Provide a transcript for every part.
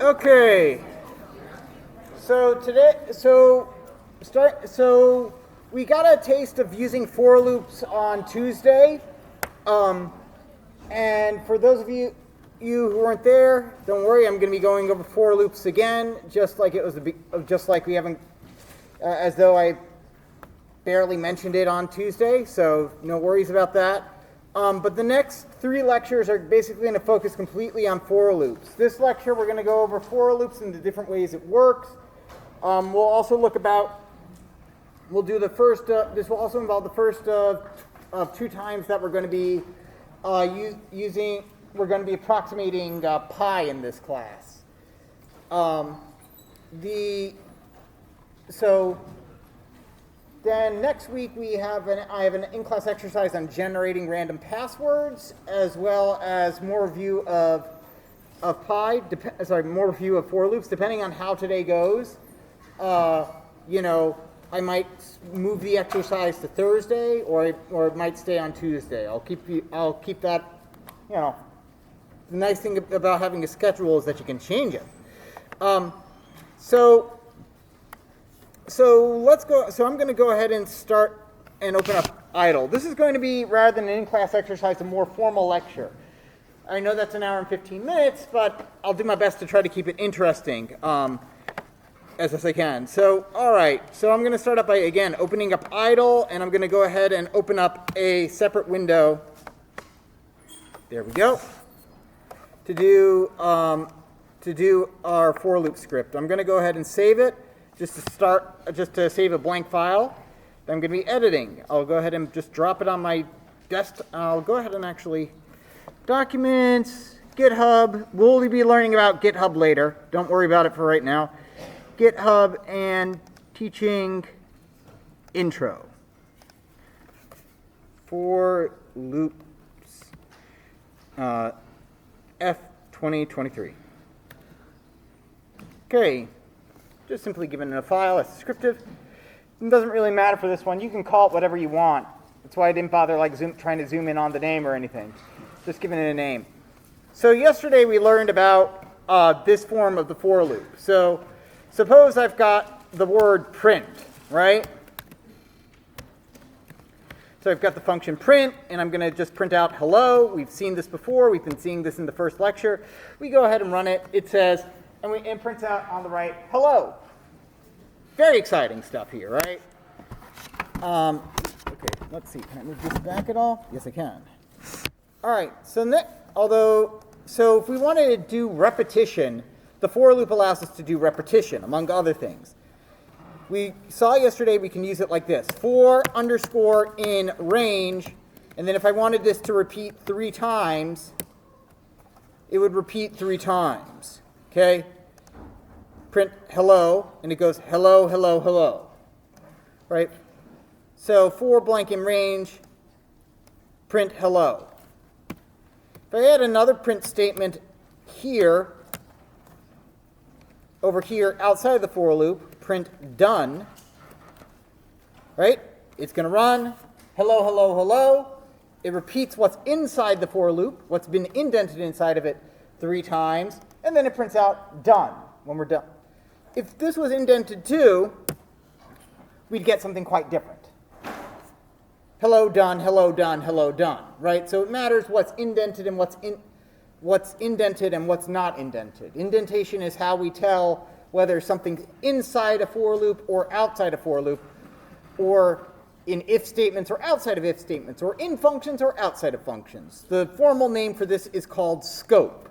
Okay. So we got a taste of using for loops on Tuesday. And for those of you who weren't there, don't worry. I'm going to be going over for loops again, just like we haven't, as though I barely mentioned it on Tuesday. So no worries about that. But the next 3 lectures are basically going to focus completely on for loops. This lecture, we're going to go over for loops and the different ways it works. We'll also do the first, this will also involve the first of 2 times that we're going to be we're going to be approximating pi in this class. Then next week I have an in-class exercise on generating random passwords, as well as more review of more review of for loops. Depending on how today goes, I might move the exercise to Thursday, or it might stay on Tuesday. I'll keep that. The nice thing about having a schedule is that you can change it. So let's go. So I'm going to go ahead and start and open up idle. This is going to be, rather than an in-class exercise, a more formal lecture. I know that's an hour and 15 minutes, but I'll do my best to try to keep it interesting as best I can. So, all right. So I'm going to start up by, again, opening up idle, and I'm going to go ahead and open up a separate window. There we go. To do our for loop script. I'm going to go ahead and save it. Just to save a blank file. I'm going to be editing. I'll go ahead and just drop it on my desktop. I'll go ahead and actually documents, GitHub. We'll be learning about GitHub later. Don't worry about it for right now. GitHub and teaching intro. For loops. F2023. Okay. Just simply given it a file, it's descriptive. It doesn't really matter for this one. You can call it whatever you want. That's why I didn't bother trying to zoom in on the name or anything. Just giving it a name. So yesterday we learned about this form of the for loop. So suppose I've got the word print, right? So I've got the function print, and I'm going to just print out hello. We've seen this before. We've been seeing this in the first lecture. We go ahead and run it. It says, and it prints out on the right, hello. Very exciting stuff here, right? Okay, let's see. Can I move this back at all? Yes, I can. All right. So if we wanted to do repetition, the for loop allows us to do repetition, among other things. We saw yesterday we can use it like this: for underscore in range, and then if I wanted this to repeat 3 times, it would repeat 3 times. Okay? Print hello, and it goes hello, hello, hello. Right? So for blank in range, print hello. If I add another print statement here, over here outside of the for loop, print done, right? It's going to run hello, hello, hello. It repeats what's inside the for loop, what's been indented inside of it 3 times, and then it prints out done when we're done. If this was indented too, we'd get something quite different. Hello done, hello done, hello done, right? So it matters what's indented and what's not indented. Indentation is how we tell whether something's inside a for loop or outside a for loop, or in if statements or outside of if statements, or in functions or outside of functions. The formal name for this is called scope.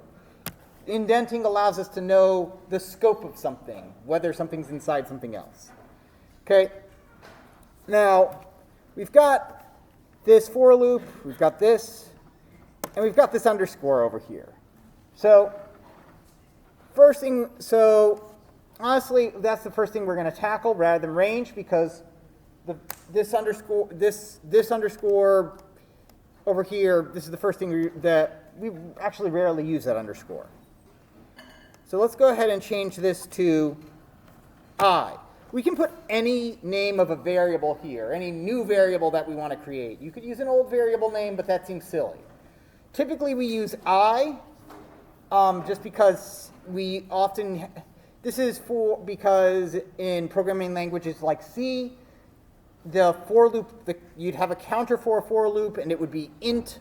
Indenting allows us to know the scope of something, whether something's inside something else. Okay? Now, we've got this for loop, we've got this, and we've got this underscore over here. So, honestly, that's the first thing we're going to tackle rather than range, because this underscore over here, this is the first thing that we actually rarely use, that underscore. So let's go ahead and change this to I. We can put any name of a variable here, any new variable that we want to create. You could use an old variable name, but that seems silly. Typically we use I, just because we often, this is because in programming languages like C, the for loop, you'd have a counter for a for loop, and it would be int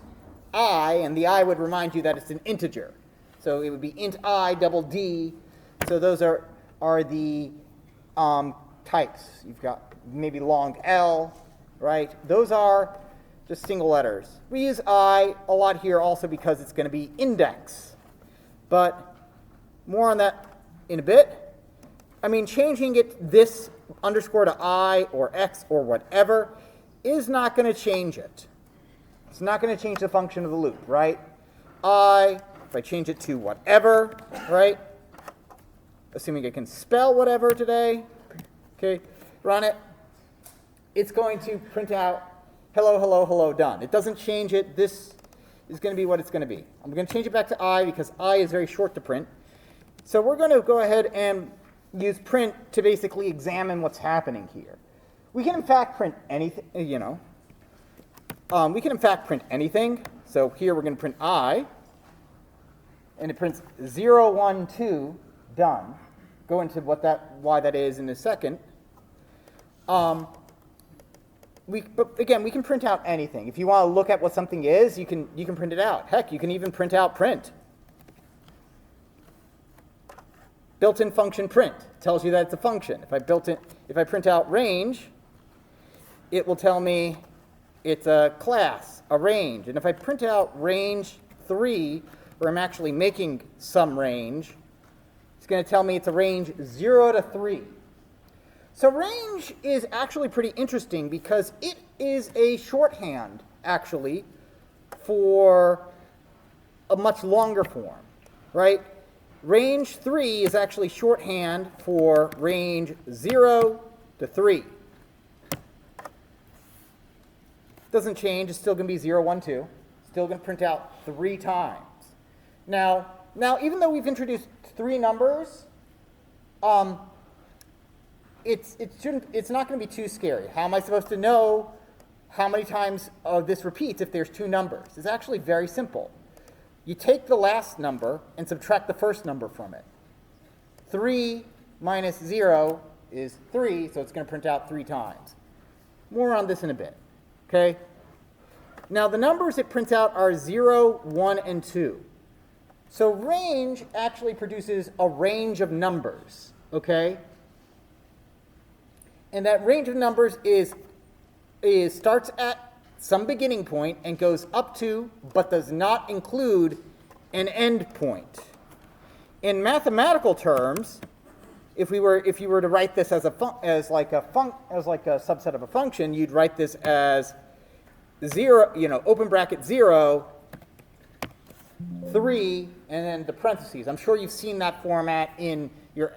I, and the I would remind you that it's an integer. So it would be int I double D. So those are the types. You've got maybe long L, right? Those are just single letters. We use I a lot here also because it's going to be index. But more on that in a bit. I mean, changing this underscore to I or X or whatever is not going to change it. It's not going to change the function of the loop, right? If I change it to whatever, right? Assuming I can spell whatever today, okay, run it. It's going to print out hello, hello, hello, done. It doesn't change it. This is going to be what it's going to be. I'm going to change it back to I because I is very short to print. So we're going to go ahead and use print to basically examine what's happening here. We can in fact print anything, we can in fact print anything. So here we're going to print I, and it prints 0, 1, 2, done. Go into why that is in a second. But again, we can print out anything. If you want to look at what something is, you can print it out. Heck, you can even print out print. Built-in function print tells you that it's a function. If I print out range, it will tell me it's a class, a range. And if I print out range 3, where I'm actually making some range, it's going to tell me it's a range 0 to 3. So range is actually pretty interesting because it is a shorthand, actually, for a much longer form, right? Range 3 is actually shorthand for range 0 to 3. Doesn't change. It's still going to be 0, 1, 2. Still going to print out 3 times. Now, even though we've introduced 3 numbers, it's not going to be too scary. How am I supposed to know how many times this repeats if there's 2 numbers? It's actually very simple. You take the last number and subtract the first number from it. 3 minus 0 is 3, so it's going to print out 3 times. More on this in a bit. Okay? Now, the numbers it prints out are 0, 1, and 2. So range actually produces a range of numbers. Okay? And that range of numbers starts at some beginning point and goes up to, but does not include, an end point. In mathematical terms, if you were to write this as like a subset of a function, you'd write this as 0, open bracket 0, 3, and then the parentheses. I'm sure you've seen that format in your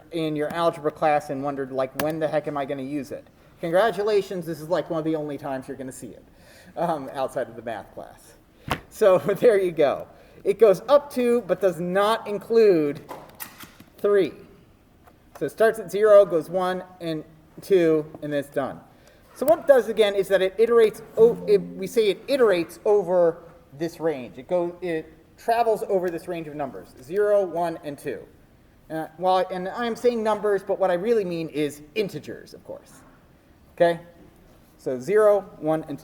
algebra class and wondered, like, when the heck am I going to use it? Congratulations, this is like one of the only times you're going to see it outside of the math class. So there you go. It goes up to, but does not include 3. So it starts at 0, goes 1 and 2, and then it's done. So what it does again is that it iterates. We say it iterates over this range. It travels over this range of numbers: 0, 1, and 2. And I'm saying numbers, but what I really mean is integers, of course. Okay? So 0, 1,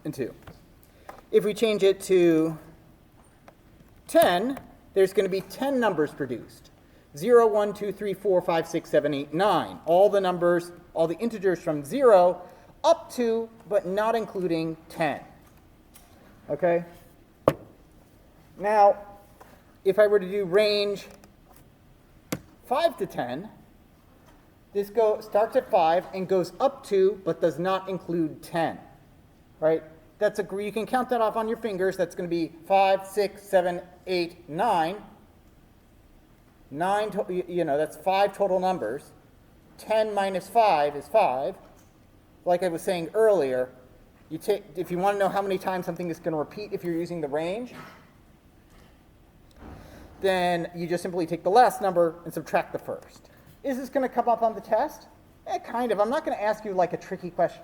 and 2. If we change it to 10, there's going to be 10 numbers produced. 0, 1, 2, 3, 4, 5, 6, 7, 8, 9. All the numbers, all the integers from 0 up to, but not including 10. Okay? Now, if I were to do range 5 to 10, this starts at 5 and goes up to, but does not include 10. Right? You can count that off on your fingers. That's going to be 5, 6, 7, 8, 9. 9, that's 5 total numbers. 10 minus 5 is 5. Like I was saying earlier, if you want to know how many times something is going to repeat if you're using the range, then you just simply take the last number and subtract the first. Is this going to come up on the test? Kind of. I'm not going to ask you like a tricky question,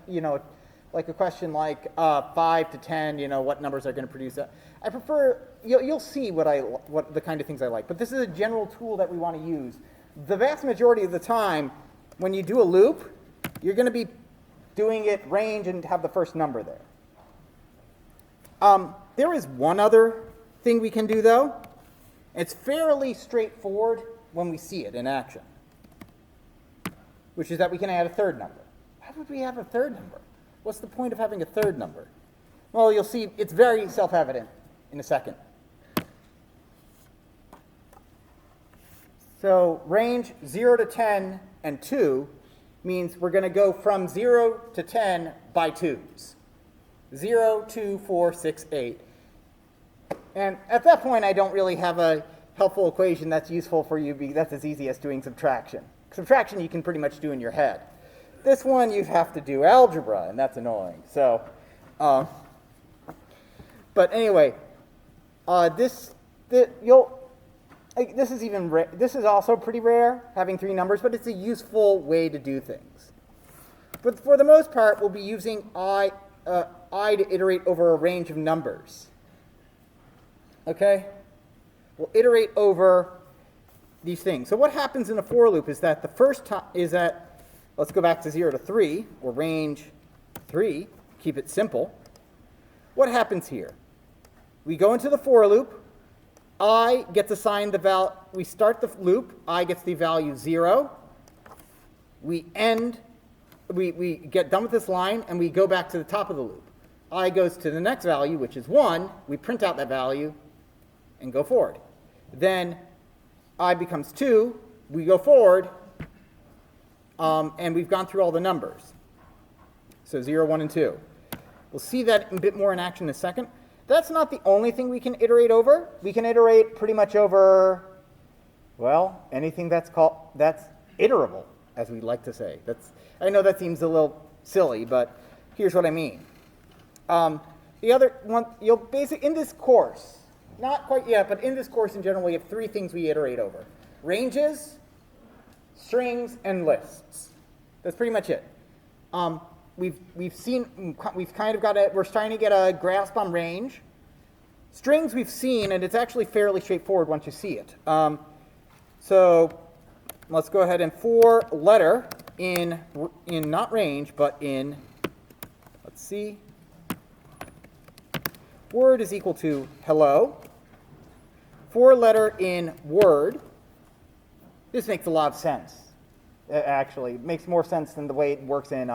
like a question like 5 to 10, what numbers are going to produce that. I prefer, you'll see what the kind of things I like. But this is a general tool that we want to use. The vast majority of the time, when you do a loop, you're going to be doing it range and have the first number there. There is one other thing we can do, though. It's fairly straightforward when we see it in action, which is that we can add a third number. How would we have a third number? What's the point of having a third number? Well, you'll see it's very self-evident in a second. So range 0 to 10 and 2 means we're going to go from 0 to 10 by 2s. 0, 2, 4, 6, 8. And at that point, I don't really have a helpful equation that's useful for you, because that's as easy as doing subtraction. Subtraction you can pretty much do in your head. This one you have to do algebra, and that's annoying. So, but anyway, this is also pretty rare, having three numbers, but it's a useful way to do things. But for the most part, we'll be using I to iterate over a range of numbers. Okay? We'll iterate over these things. So what happens in a for loop is that the first time is that, let's go back to 0 to 3, or range 3, keep it simple. What happens here? We go into the for loop. I gets assigned the value. We start the loop. I gets the value 0. We get done with this line, and we go back to the top of the loop. I goes to the next value, which is 1. We print out that value and go forward. Then I becomes 2. We go forward, and we've gone through all the numbers. So 0, 1, and 2. We'll see that a bit more in action in a second. That's not the only thing we can iterate over. We can iterate pretty much over, well, anything that's iterable, as we like to say. I know that seems a little silly, but here's what I mean. The other one, in this course, not quite yet, but in this course in general, we have three things we iterate over: ranges, strings, and lists. That's pretty much it. We're trying to get a grasp on range. Strings we've seen, and it's actually fairly straightforward once you see it. So let's go ahead and for letter in not range, but in, let's see, word is equal to hello. For letter in word, this makes a lot of sense. Actually, it makes more sense than the way it works in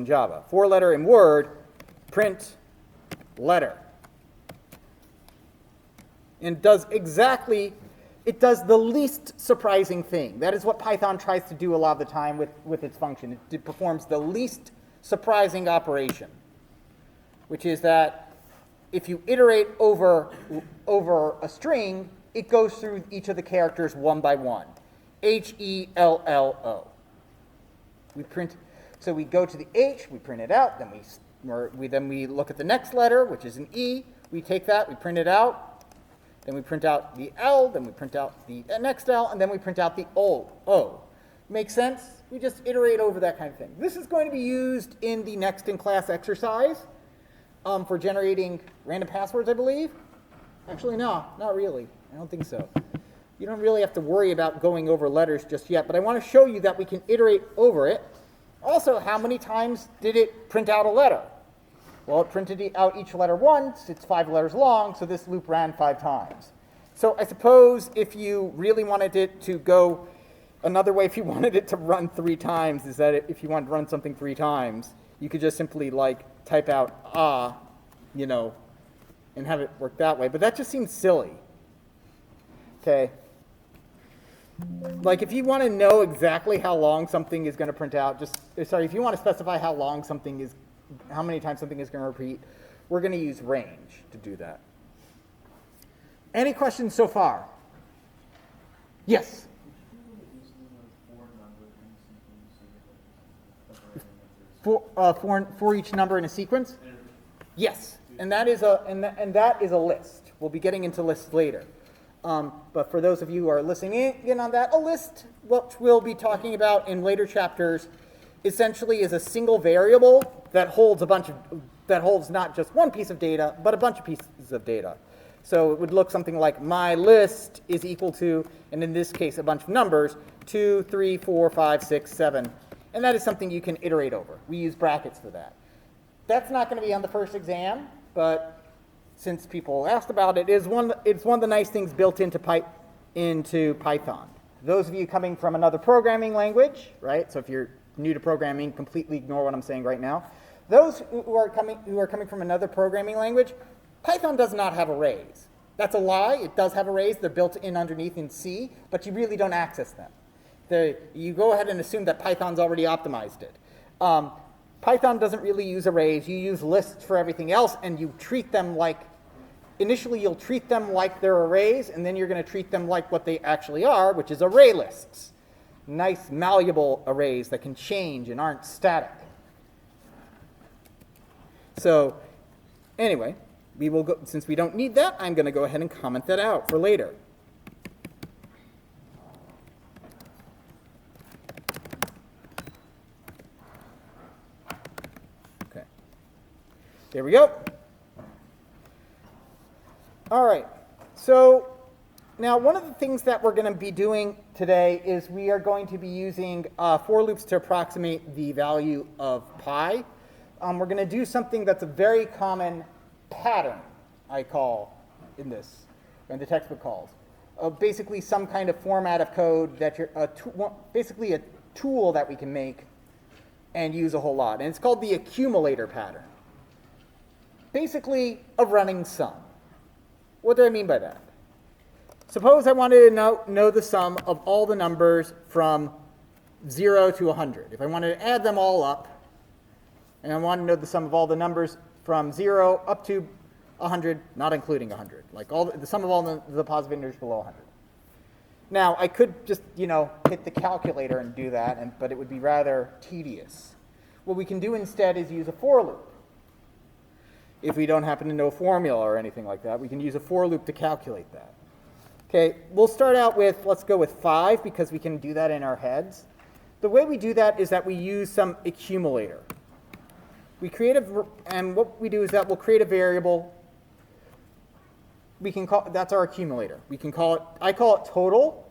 Java. For letter in word, print letter. And it does the least surprising thing. That is what Python tries to do a lot of the time with its function. It performs the least surprising operation, which is that if you iterate over a string, it goes through each of the characters one by one. HELLO. So we go to the H, we print it out, then we look at the next letter, which is an E. We take that, we print it out, then we print out the L, then we print out the next L, and then we print out the O. Make sense? We just iterate over that kind of thing. This is going to be used in the next in class exercise for generating random passwords, I believe. Actually, no, not really. I don't think so. You don't really have to worry about going over letters just yet, but I want to show you that we can iterate over it. Also, how many times did it print out a letter? Well, it printed out each letter once. It's 5 letters long, so this loop ran 5 times. So I suppose if you really wanted it to go another way, if you wanted it to run 3 times, is that if you want to run something 3 times, you could just simply type out and have it work that way. But that just seems silly. Okay. If you want to know exactly how long something is going to print out, if you want to specify how many times something is going to repeat, we're going to use range to do that. Any questions so far? Yes? For each number in a sequence? Yes, and that is a list. We'll be getting into lists later. But for those of you who are listening in on that, a list, what we'll be talking about in later chapters, essentially is a single variable that holds not just one piece of data, but a bunch of pieces of data. So it would look something like my list is equal to, and in this case, a bunch of numbers, 2, 3, 4, 5, 6, 7. And that is something you can iterate over. We use brackets for that. That's not going to be on the first exam, but since people asked about it, it's one of the nice things built into Python. Those of you coming from another programming language, right? So if you're new to programming, completely ignore what I'm saying right now. Those who are coming from another programming language, Python does not have arrays. That's a lie. It does have arrays. They're built in underneath in C, but you really don't access them. You go ahead and assume that Python's already optimized it. Python doesn't really use arrays. You use lists for everything else, and you treat them like, initially you'll treat them like they're arrays, and then you're going to treat them like what they actually are, which is array lists. Nice, malleable arrays that can change and aren't static. So anyway, we will go, since we don't need that, I'm going to go ahead and comment that out for later. Okay. There we go. All right. So now one of the things that we're going to be doing today is we are going to be using for loops to approximate the value of pi. We're going to do something that's a very common pattern, I call in this, and the textbook calls. Basically some kind of format of code that basically a tool that we can make and use a whole lot. And it's called the accumulator pattern. Basically a running sum. What do I mean by that? Suppose I wanted to know the sum of all the numbers from 0 to 100. If I wanted to add them all up, and I want to know the sum of all the numbers from 0 up to 100, not including 100, like the sum of all the positive integers below 100. Now, I could just, hit the calculator and do that, but it would be rather tedious. What we can do instead is use a for loop. If we don't happen to know a formula or anything like that, we can use a for loop to calculate that. Okay, we'll start out with, let's go with 5, because we can do that in our heads. The way we do that is that we use some accumulator. And what we do is that we'll create a variable. We can call that's our accumulator. We can call it. I call it total,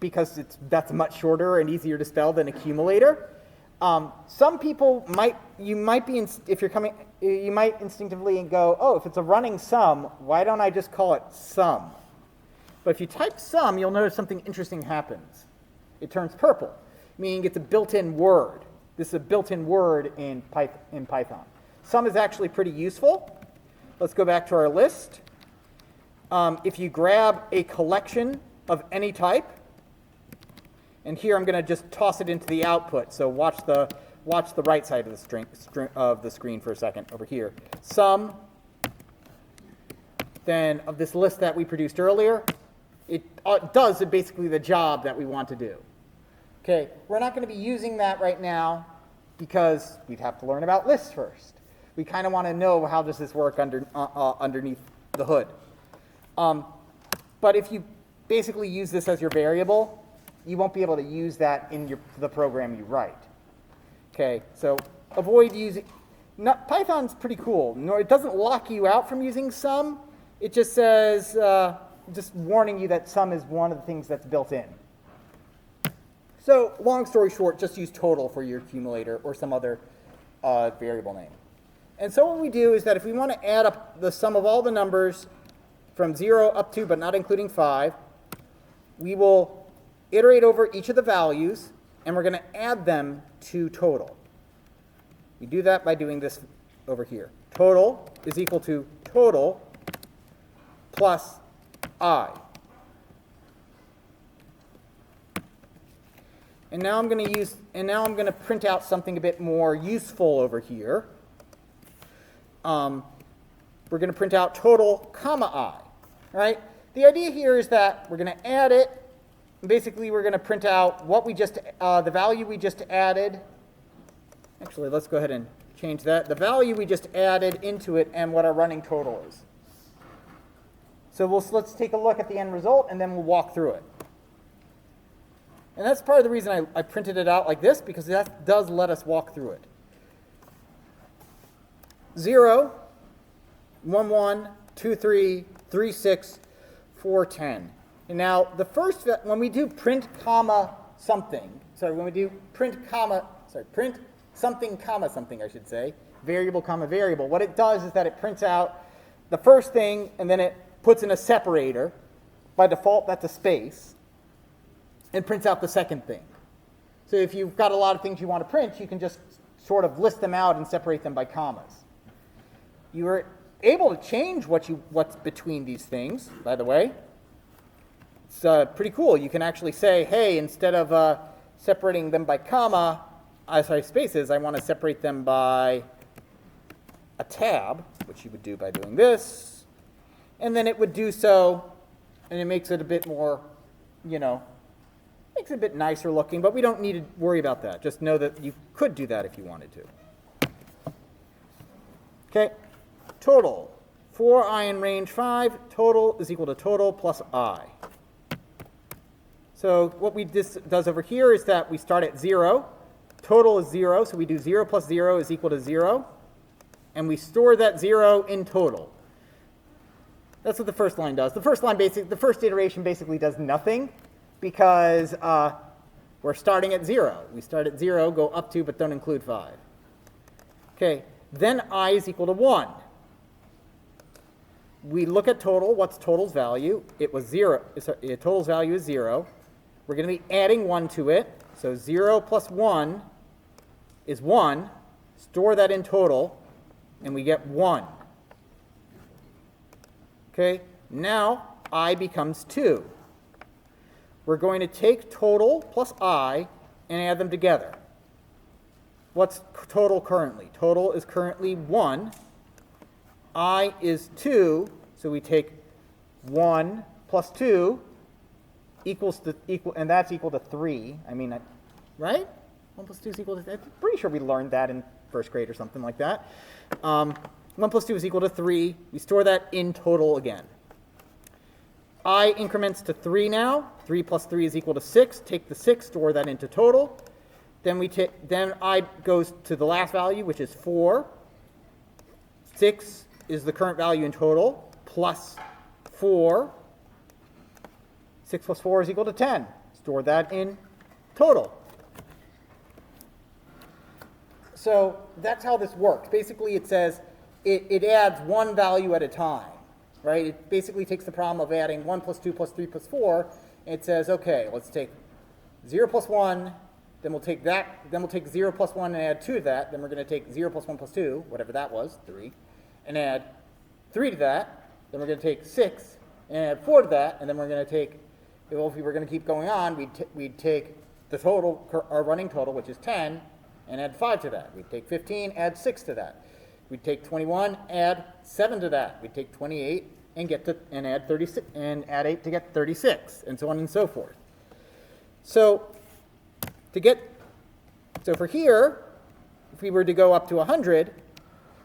because that's much shorter and easier to spell than accumulator. Some people you might instinctively go, oh, if it's a running sum, why don't I just call it sum? But if you type sum, you'll notice something interesting happens. It turns purple, meaning it's a built-in word. This is a built-in word in Python. Sum is actually pretty useful. Let's go back to our list. If you grab a collection of any type, and here I'm going to just toss it into the output. So watch the right side of the screen for a second over here. Sum, then of this list that we produced earlier, it does basically the job that we want to do. Okay, we're not going to be using that right now because we'd have to learn about lists first. We kind of want to know how does this work underneath the hood. But if you basically use this as your variable, you won't be able to use that in the program you write. Okay, so avoid using. Python's pretty cool. It doesn't lock you out from using sum. It just says, just warning you that sum is one of the things that's built in. So long story short, just use total for your accumulator or some other variable name. And so what we do is that if we want to add up the sum of all the numbers from 0 up to, but not including 5, we will iterate over each of the values, and we're going to add them to total. We do that by doing this over here. Total is equal to total plus I. And now I'm going to print out something a bit more useful over here. We're going to print out total comma I. Right? The idea here is that we're going to add it. Basically, we're going to print out what the value we just added. Actually, let's go ahead and change that. The value we just added into it and what our running total is. So let's take a look at the end result, and then we'll walk through it. And that's part of the reason I printed it out like this, because that does let us walk through it. 0 1, 1, 2, 3, 3, 6, 4, 10. And now the first, when we do print comma something, when we do print something comma something, I should say, variable comma variable, what it does is that it prints out the first thing and then it puts in a separator. By default, that's a space, and prints out the second thing. So if you've got a lot of things you want to print, you can just sort of list them out and separate them by commas. You are able to change what's between these things, by the way. It's pretty cool. You can actually say, hey, instead of separating them by spaces, I want to separate them by a tab, which you would do by doing this. And then it would do so, and it makes it a bit more, makes it a bit nicer looking, but we don't need to worry about that. Just know that you could do that if you wanted to. Okay, total. For I in range 5, total is equal to total plus I. So what this does over here is that we start at 0. Total is 0, so we do 0 plus 0 is equal to 0. And we store that 0 in total. That's what the first line does. The first iteration basically does nothing because we're starting at 0. We start at 0, go up to, but don't include 5. Okay, then I is equal to 1. We look at total. What's total's value? It was 0. Total's value is 0. We're going to be adding 1 to it. So 0 plus 1 is 1. Store that in total, and we get 1. Okay, now I becomes 2. We're going to take total plus I and add them together. What's total currently? Total is currently 1. I is 2, so we take 1 plus 2 and that's equal to 3. Right? 1 plus 2 is equal to, I'm pretty sure we learned that in first grade or something like that. 1 plus 2 is equal to 3. We store that in total again. I increments to 3 now. 3 plus 3 is equal to 6. Take the 6, store that into total. Then I goes to the last value, which is 4. 6 is the current value in total, plus 4. 6 plus 4 is equal to 10. Store that in total. So that's how this works. Basically, it says it adds one value at a time, right? It basically takes the problem of adding 1 plus 2 plus 3 plus 4, and it says, okay, let's take 0 plus 1, then we'll take that, then we'll take 0 plus 1 and add 2 to that, then we're going to take 0 plus 1 plus 2, whatever that was, 3, and add 3 to that, then we're going to take 6, and add 4 to that, and then we're going to take, well, if we were going to keep going on, we'd take the total, our running total, which is 10, and add 5 to that. We'd take 15, add 6 to that. We'd take 21, add 7 to that. We'd take 28 and add 36 and add 8 to get 36, and so on and so forth. So for here, if we were to go up to 100, I'm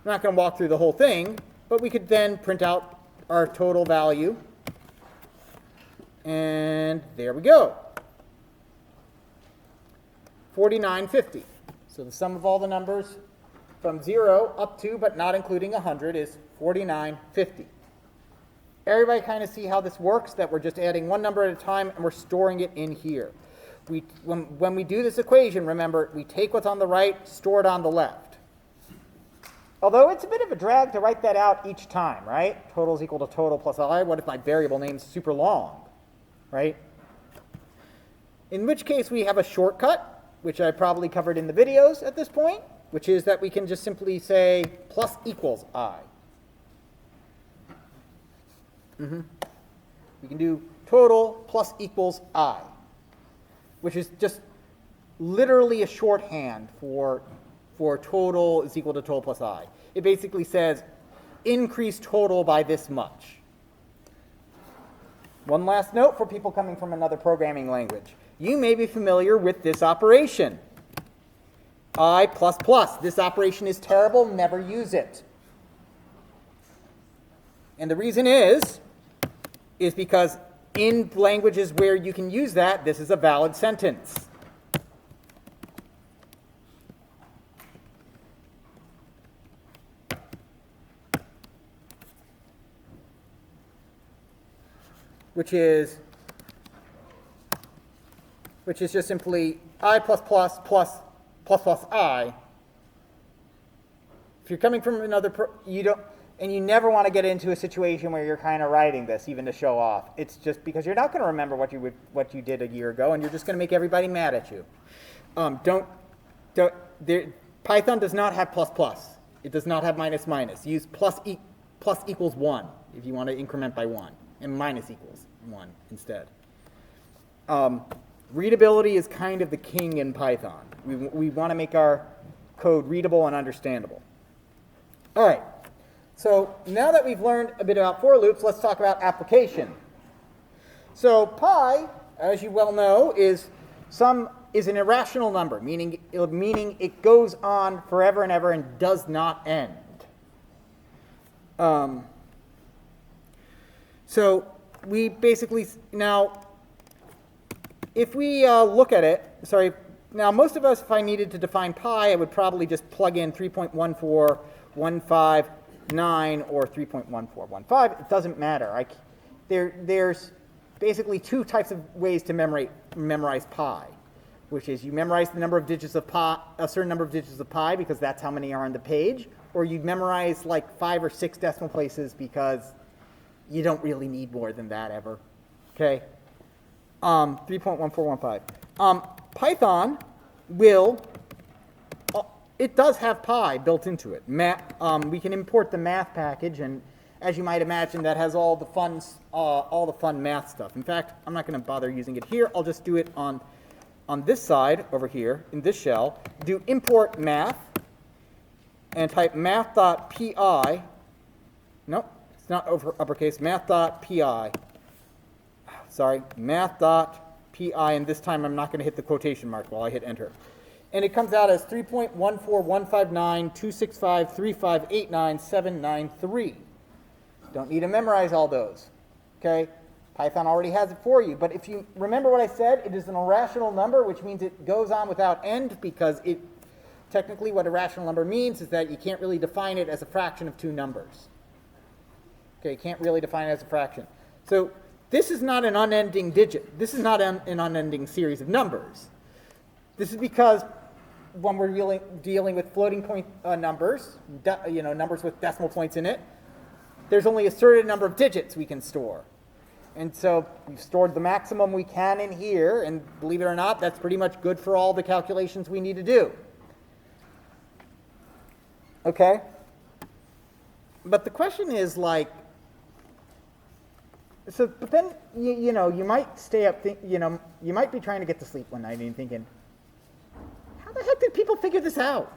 not going to walk through the whole thing, but we could then print out our total value, and there we go. 4950. So the sum of all the numbers from 0 up to, but not including 100, is 4950. Everybody kind of see how this works, that we're just adding one number at a time and we're storing it in here. When we do this equation, remember, we take what's on the right, store it on the left. Although it's a bit of a drag to write that out each time, right? Total is equal to total plus I. What if my variable name's super long, right? In which case we have a shortcut, which I probably covered in the videos at this point, which is that we can just simply say plus equals I. We can do total plus equals I, which is just literally a shorthand for total is equal to total plus I. It basically says increase total by this much. One last note for people coming from another programming language. You may be familiar with this operation. I plus plus. This operation is terrible. Never use it. And the reason is because in languages where you can use that, this is a valid sentence. which is just simply I plus plus plus plus plus I. If you're coming from another, you don't, and you never want to get into a situation where you're kind of writing this even to show off. It's just because you're not going to remember what you did a year ago, and you're just going to make everybody mad at you. Python does not have plus plus. It does not have minus minus. Use plus equals 1 if you want to increment by 1, and minus equals 1 instead. Readability is kind of the king in Python. We want to make our code readable and understandable. All right, so now that we've learned a bit about for loops, let's talk about application. So pi, as you well know, is an irrational number, meaning it goes on forever and ever and does not end. So we basically, now, if we look at it, now most of us, if I needed to define pi, I would probably just plug in 3.14159 or 3.1415. It doesn't matter. There's basically two types of ways to memorize pi, which is you memorize the number of digits of pi, a certain number of digits of pi, because that's how many are on the page, or you memorize like 5 or 6 decimal places because you don't really need more than that ever. Okay? 3.1415. Python it does have pi built into it. We can import the math package, and as you might imagine, that has all the fun math stuff. In fact, I'm not going to bother using it here. I'll just do it on this side over here in this shell. Do import math and type math.pi. Nope, it's not uppercase. Math.pi. Sorry, math.pi, and this time I'm not going to hit the quotation mark while I hit enter. And it comes out as 3.14159.265.3589793. Don't need to memorize all those. Okay? Python already has it for you. But if you remember what I said, it is an irrational number, which means it goes on without end, because technically what a rational number means is that you can't really define it as a fraction of two numbers. Okay, you can't really define it as a fraction. So this is not an unending digit. This is not an unending series of numbers. This is because when we're dealing with floating point numbers, numbers with decimal points in it, there's only a certain number of digits we can store. And so we've stored the maximum we can in here, and believe it or not, that's pretty much good for all the calculations we need to do. Okay? But the question is, but then, you might stay up, you might be trying to get to sleep one night and thinking, how the heck did people figure this out?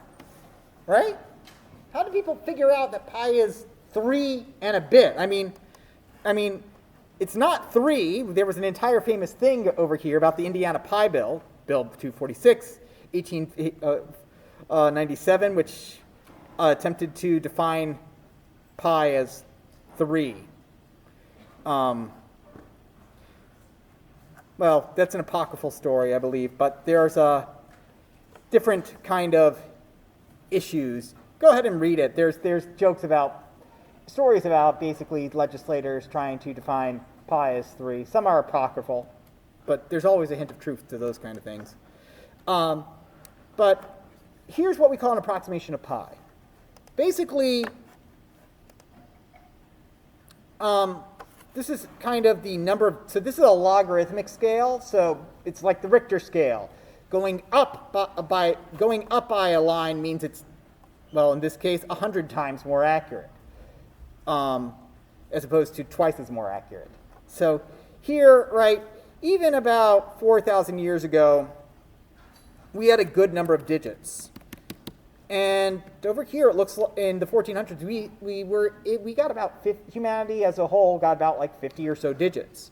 Right? How did people figure out that pi is 3 and a bit? I mean, it's not 3. There was an entire famous thing over here about the Indiana Pi Bill, Bill 246, 1897, which attempted to define pi as 3. Well, that's an apocryphal story, I believe, but there's a different kind of issues. Go ahead and read it. There's stories about basically legislators trying to define pi as 3. Some are apocryphal, but there's always a hint of truth to those kind of things. But here's what we call an approximation of pi. Basically, this is kind of the number so this is a logarithmic scale, so it's like the Richter scale. Going up by a line means it's, well, in this case, 100 times more accurate, as opposed to twice as more accurate. So here, right, even about 4,000 years ago, we had a good number of digits. And over here, it looks like in the 1400s, we got about humanity as a whole got about like 50 or so digits.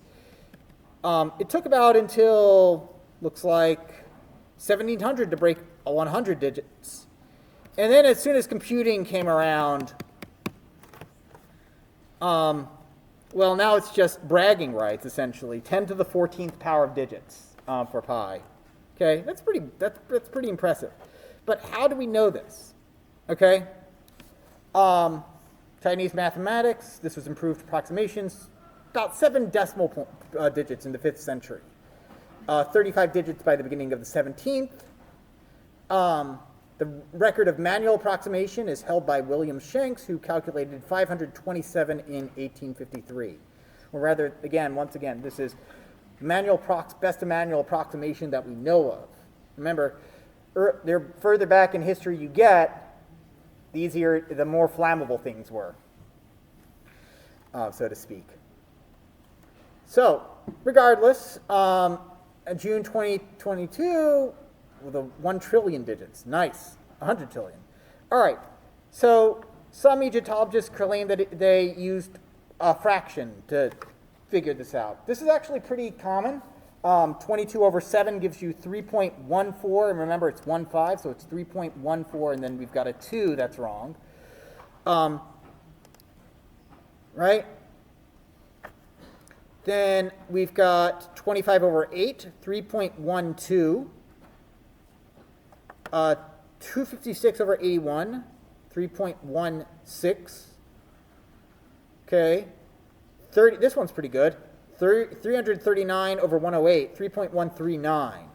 It took about until looks like 1700 to break 100 digits, and then as soon as computing came around, well, now it's just bragging rights essentially. 10 to the 14th power of digits for pi. Okay, that's pretty impressive. But how do we know this? Okay, Chinese mathematics. This was improved approximations about 7 decimal digits in the 5th century. 35 digits by the beginning of the 17th. The record of manual approximation is held by William Shanks, who calculated 527 in 1853. Or rather, once again, this is best manual approximation that we know of. Remember, the further back in history you get, the more flammable things were, so to speak. So, regardless, June 2022, with the 1 trillion digits. Nice. 100 trillion. All right. So, some Egyptologists claim that they used a fraction to figure this out. This is actually pretty common. 22 over 7 gives you 3.14, and remember it's 1/5, so it's 3.14, and then we've got a 2 that's wrong. Right? Then we've got 25 over 8, 3.12. 256 over 81, 3.16. Okay. This one's pretty good. 339 over 108, 3.139.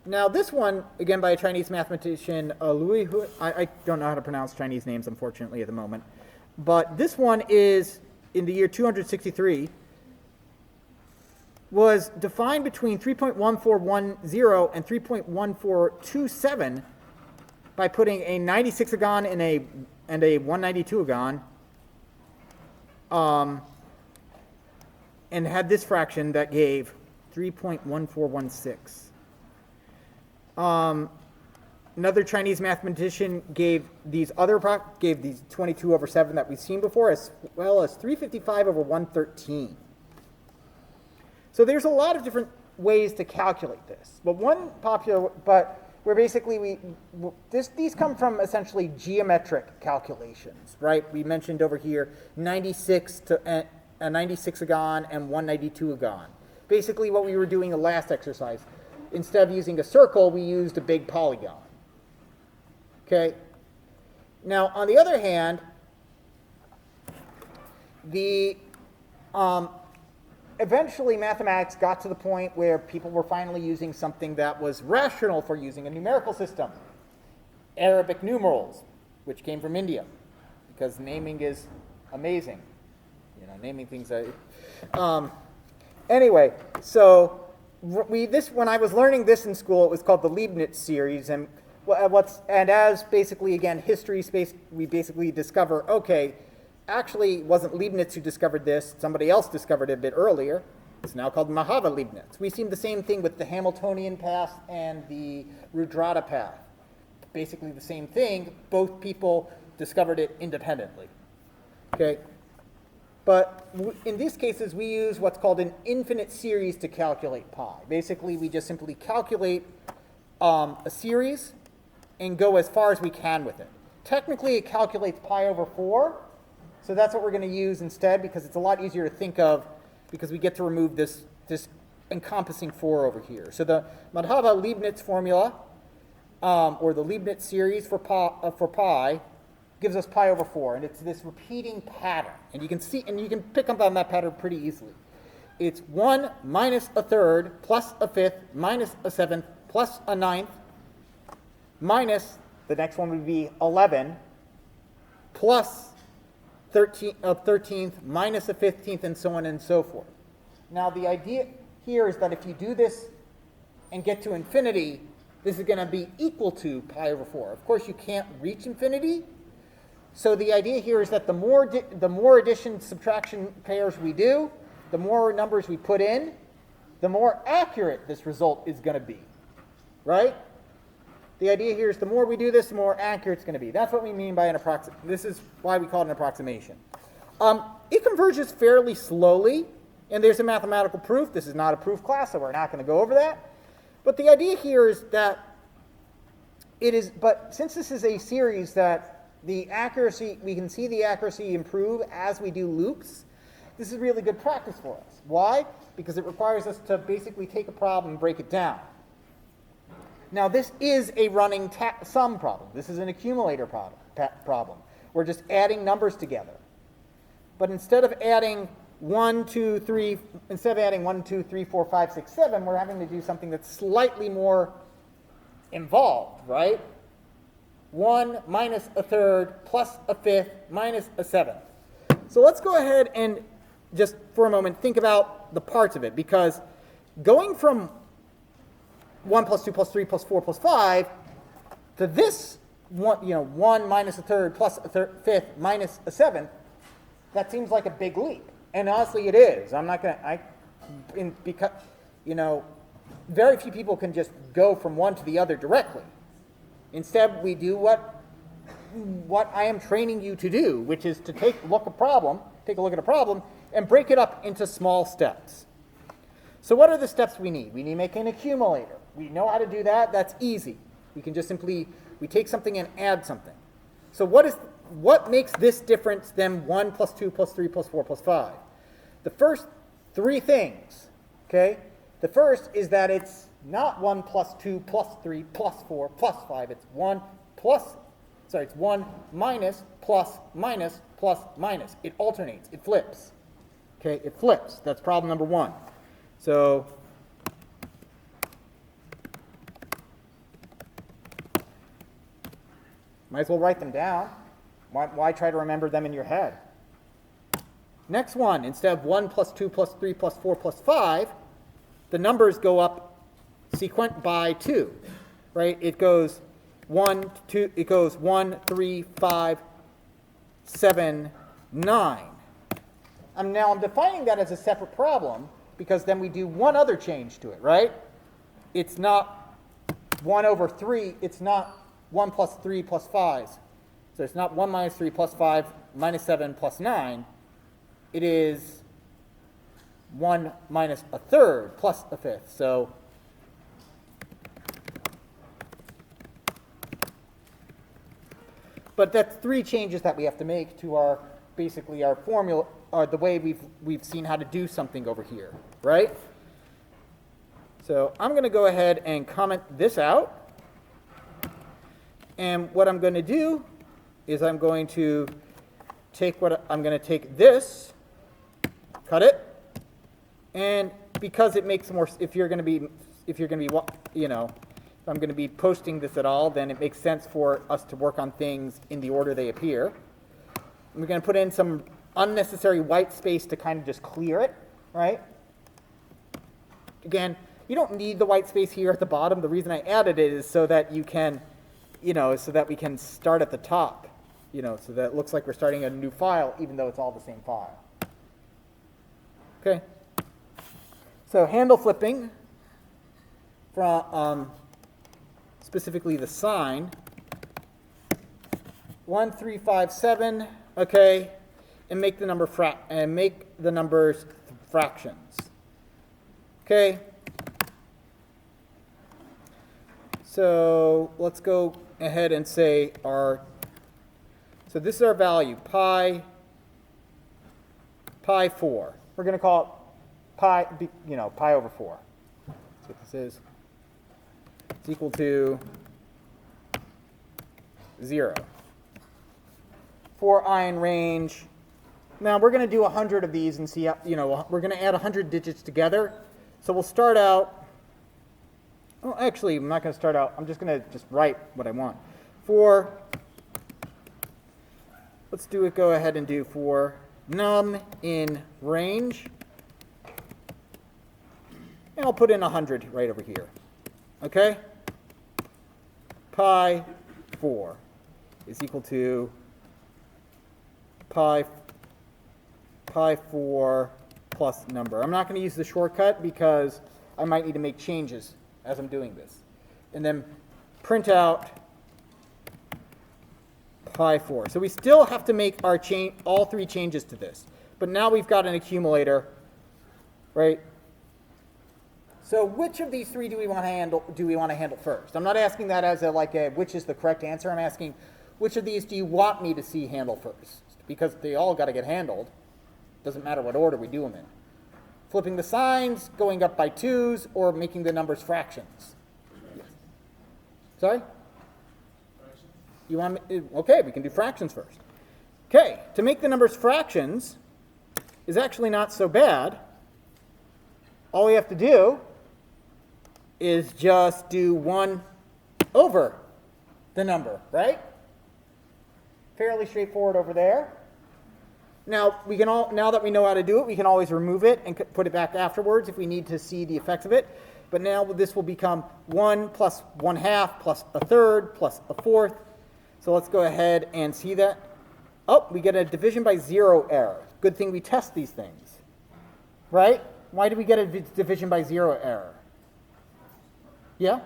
Now this one, again by a Chinese mathematician, Louis Hu. I don't know how to pronounce Chinese names, unfortunately, at the moment. But this one is, in the year 263, was defined between 3.1410 and 3.1427 by putting a 96-agon and a 192-agon, and had this fraction that gave 3.1416. Another Chinese mathematician gave these 22 over 7 that we've seen before, as well as 355 over 113. So there's a lot of different ways to calculate this, but where basically these come from essentially geometric calculations, right? We mentioned over here 96 to a 96-agon and 192-agon. Basically what we were doing the last exercise, instead of using a circle, we used a big polygon. Okay? Now, on the other hand, eventually mathematics got to the point where people were finally using something that was rational for using a numerical system. Arabic numerals, which came from India, because naming is amazing. Naming things. Anyway, so when I was learning this in school, it was called the Leibniz series, and as basically again history space, we basically discover actually it wasn't Leibniz who discovered this. Somebody else discovered it a bit earlier. It's now called Mahava Leibniz. We see the same thing with the Hamiltonian path and the Rudrata path. Basically the same thing. Both people discovered it independently. Okay. But in these cases, we use what's called an infinite series to calculate pi. Basically, we just simply calculate a series and go as far as we can with it. Technically, it calculates pi over 4, so that's what we're going to use instead, because it's a lot easier to think of, because we get to remove this encompassing 4 over here. So the Madhava-Leibniz formula, or the Leibniz series for pi, gives us pi over 4, and it's this repeating pattern. And you can pick up on that pattern pretty easily. It's 1 minus a third plus a fifth minus a seventh plus a ninth minus, the next one would be 11, plus 13th minus a 15th, and so on and so forth. Now the idea here is that if you do this and get to infinity, this is going to be equal to pi over 4. Of course, you can't reach infinity. So the idea here is that the more addition subtraction pairs we do, the more numbers we put in, the more accurate this result is going to be, right? The idea here is the more we do this, the more accurate it's going to be. That's what we mean by an approximation. This is why we call it an approximation. It converges fairly slowly, and there's a mathematical proof. This is not a proof class, so we're not going to go over that. But the idea here is that but since this is a series that the accuracy, we can see the accuracy improve as we do loops, this is really good practice for us. Why? Because it requires us to basically take a problem and break it down. Now, this is a running sum problem. This is an accumulator problem. We're just adding numbers together. but instead of adding 1, 2, 3, instead of adding 1, 2, 3, 4, 5, 6, 7, we're having to do something that's slightly more involved, right? 1 minus a third plus a fifth minus a seventh. So let's go ahead and just for a moment think about the parts of it, because going from 1 plus 2 plus 3 plus 4 plus 5 to this one, 1 minus a third plus a fifth minus a seventh, that seems like a big leap. And honestly, it is. I'm not going to, because, very few people can just go from one to the other directly. Instead, we do what I am training you to do, which is to take a look at a problem, and break it up into small steps. So what are the steps we need? We need to make an accumulator. We know how to do that. That's easy. We can just simply, we take something and add something. So what makes this different than 1 plus 2 plus 3 plus 4 plus 5? The first three things, okay? The first is that it's not 1 plus 2 plus 3 plus 4 plus 5. It's 1 minus plus minus plus minus. It alternates. It flips. Okay, it flips. That's problem number one. So might as well write them down. Why try to remember them in your head? Next one, instead of 1 plus 2 plus 3 plus 4 plus 5, the numbers go up sequent by 2, right? It goes 1, 2, it goes 1, 3, 5, 7, 9. Now I'm defining that as a separate problem because then we do one other change to it, right? It's not 1 over 3, it's not 1 plus 3 plus 5. So it's not 1 minus 3 plus 5 minus 7 plus 9. It is 1 minus a third plus a fifth. So but that's three changes that we have to make to our basically our formula, or the way we've seen how to do something over here, right? So I'm going to go ahead and comment this out. And what I'm going to do is I'm going to take this, cut it, and because it makes more, if I'm going to be posting this at all, then it makes sense for us to work on things in the order they appear. And we're going to put in some unnecessary white space to kind of just clear it, right? Again, you don't need the white space here at the bottom. The reason I added it is so that you can, so that we can start at the top, so that it looks like we're starting a new file, even though it's all the same file. Okay. So handle flipping from specifically the sign 1, 3, 5, 7. Okay, and make the numbers fractions. Okay. So let's go ahead and say so this is our value, pi 4. We're going to call it pi over 4. That's what this is. It's equal to 0. For I in range. Now we're going to do 100 of these and see how, we're going to add 100 digits together. So we'll start out. Well, actually, I'm not going to start out. I'm just going to write what I want. Let's do it. Go ahead and do for num in range. And I'll put in 100 right over here. Okay? Pi 4 is equal to pi 4 plus number. I'm not going to use the shortcut because I might need to make changes as I'm doing this. And then print out pi 4. So we still have to make our all three changes to this. But now we've got an accumulator, right? So which of these three do we want to handle first? I'm not asking that as which is the correct answer. I'm asking which of these do you want me to see handle first? Because they all got to get handled. Doesn't matter what order we do them in. Flipping the signs, going up by 2s, or making the numbers fractions. Yes. Sorry? Fractions. You want me, okay, we can do fractions first. Okay, to make the numbers fractions, is actually not so bad. All we have to do is just do 1 over the number, right? Fairly straightforward over there. Now, now that we know how to do it, we can always remove it and put it back afterwards if we need to see the effects of it. But now this will become 1 plus 1/2 plus 1/3 plus 1/4. So let's go ahead and see that. Oh, we get a division by 0 error. Good thing we test these things, right? Why do we get a division by 0 error? Yeah?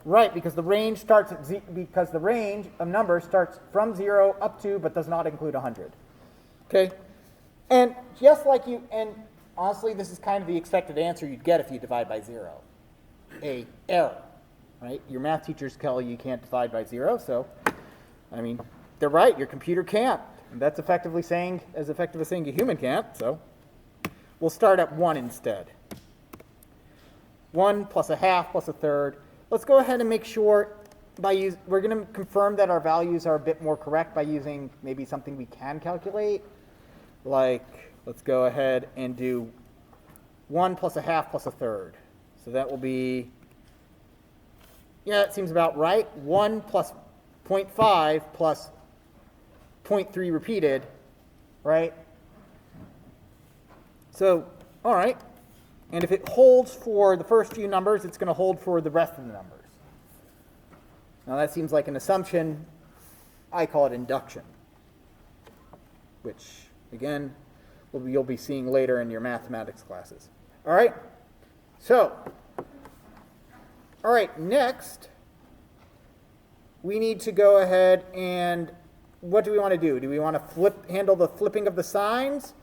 Right, because the range starts at because the range of numbers starts from 0 up to, but does not include 100. Okay? And just like and honestly, this is kind of the expected answer you'd get if you divide by 0. A error, right? Your math teachers tell you can't divide by 0, so, I mean, they're right, your computer can't. And that's effectively saying, as effective as saying a human can't, so we'll start at 1 instead. 1 plus 1/2 plus 1/3. Let's go ahead and make sure we're going to confirm that our values are a bit more correct by using maybe something we can calculate. Like, let's go ahead and do 1 plus 1/2 plus 1/3. So that will be, yeah, it seems about right. 1 plus 0.5 plus 0.3 repeated, right? So, all right. And if it holds for the first few numbers, it's going to hold for the rest of the numbers. Now that seems like an assumption. I call it induction, which, again, you'll be seeing later in your mathematics classes. All right? So, all right, next, we need to go ahead and, what do we want to do? Do we want to handle the flipping of the signs,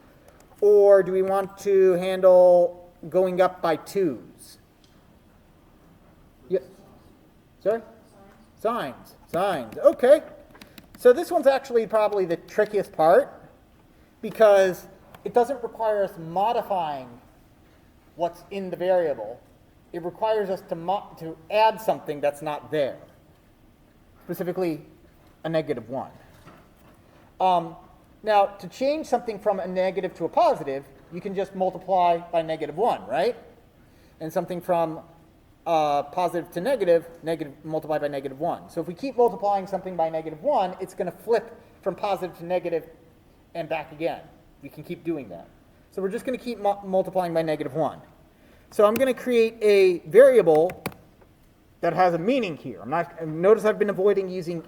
or do we want to handle going up by 2s? Yeah. Sorry? Signs. Okay. So this one's actually probably the trickiest part because it doesn't require us modifying what's in the variable. It requires us to add something that's not there, specifically a -1. Now, to change something from a negative to a positive, you can just multiply by -1, right? And something from positive to negative, multiply by -1. So if we keep multiplying something by -1, it's going to flip from positive to negative and back again. We can keep doing that. So we're just going to keep multiplying by -1. So I'm going to create a variable that has a meaning here. Notice I've been avoiding using,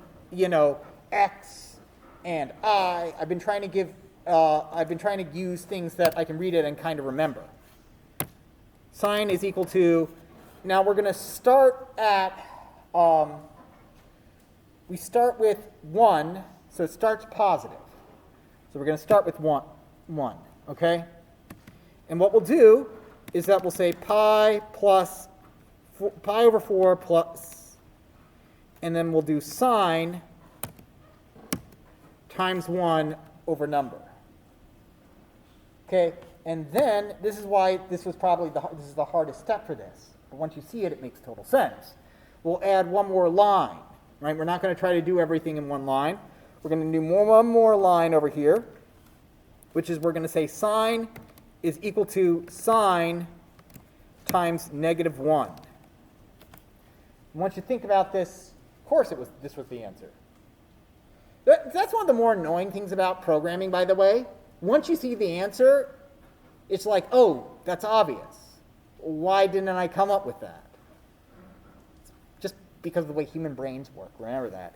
x and I. I've been trying to use things that I can read it and kind of remember. Sign is equal to, now we're going to start at, we start with 1, so it starts positive. So we're going to start with 1, okay? And what we'll do is that we'll say pi over 4 plus, and then we'll do sign times 1 over number. Okay, and then this is why this was probably this is the hardest step for this. But once you see it, it makes total sense. We'll add one more line, right? We're not going to try to do everything in one line. We're going to do one more line over here, which is we're going to say sign is equal to sign times -1. Once you think about this, of course this was the answer. That's one of the more annoying things about programming, by the way. Once you see the answer, it's like, oh, that's obvious. Why didn't I come up with that? Just because of the way human brains work. Remember that.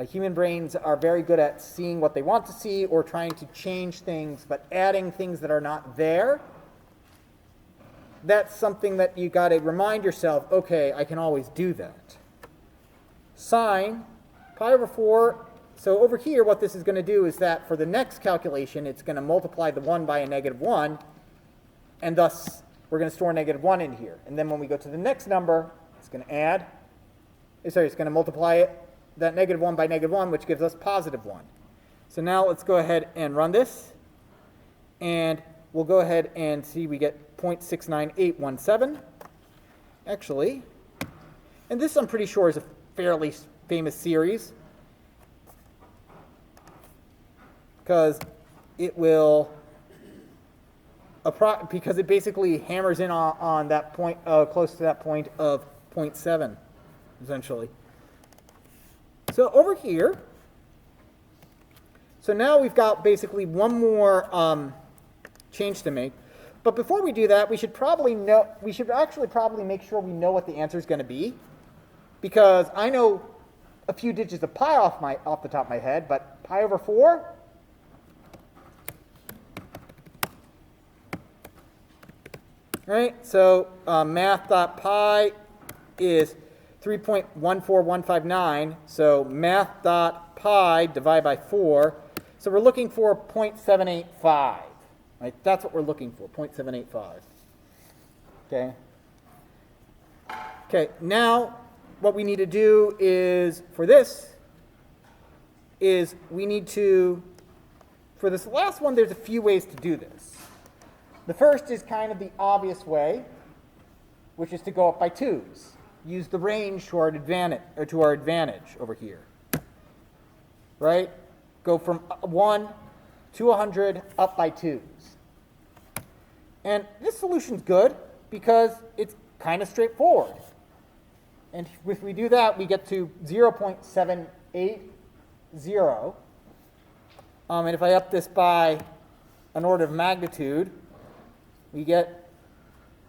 Human brains are very good at seeing what they want to see or trying to change things, but adding things that are not there, that's something that you got to remind yourself, okay, I can always do that. Sine pi over 4. So over here, what this is going to do is that for the next calculation, it's going to multiply the 1 by a -1, and thus we're going to store -1 in here. And then when we go to the next number, it's going to it's going to multiply it, that -1 by -1, which gives us +1. So now let's go ahead and run this, and we'll go ahead and see we get 0.69817. Actually, and this I'm pretty sure is a fairly famous series, because it will because it basically hammers in on that point, close to that point of 0.7, essentially. So over here, so now we've got basically one more change to make. But before we do that, we should actually probably make sure we know what the answer is going to be, because I know a few digits of pi off the top of my head, but pi over 4. Right, so math.pi is 3.14159, so math.pi divided by 4, so we're looking for 0.785, right? That's what we're looking for, 0.785, okay? Okay, now what we need to do is, for this, is we need to, for this last one, there's a few ways to do this. The first is kind of the obvious way, which is to go up by 2s. Use the range to our advantage over here. Right? Go from 1 to 100 up by 2s. And this solution's good because it's kind of straightforward. And if we do that, we get to 0.780. And if I up this by an order of magnitude, we get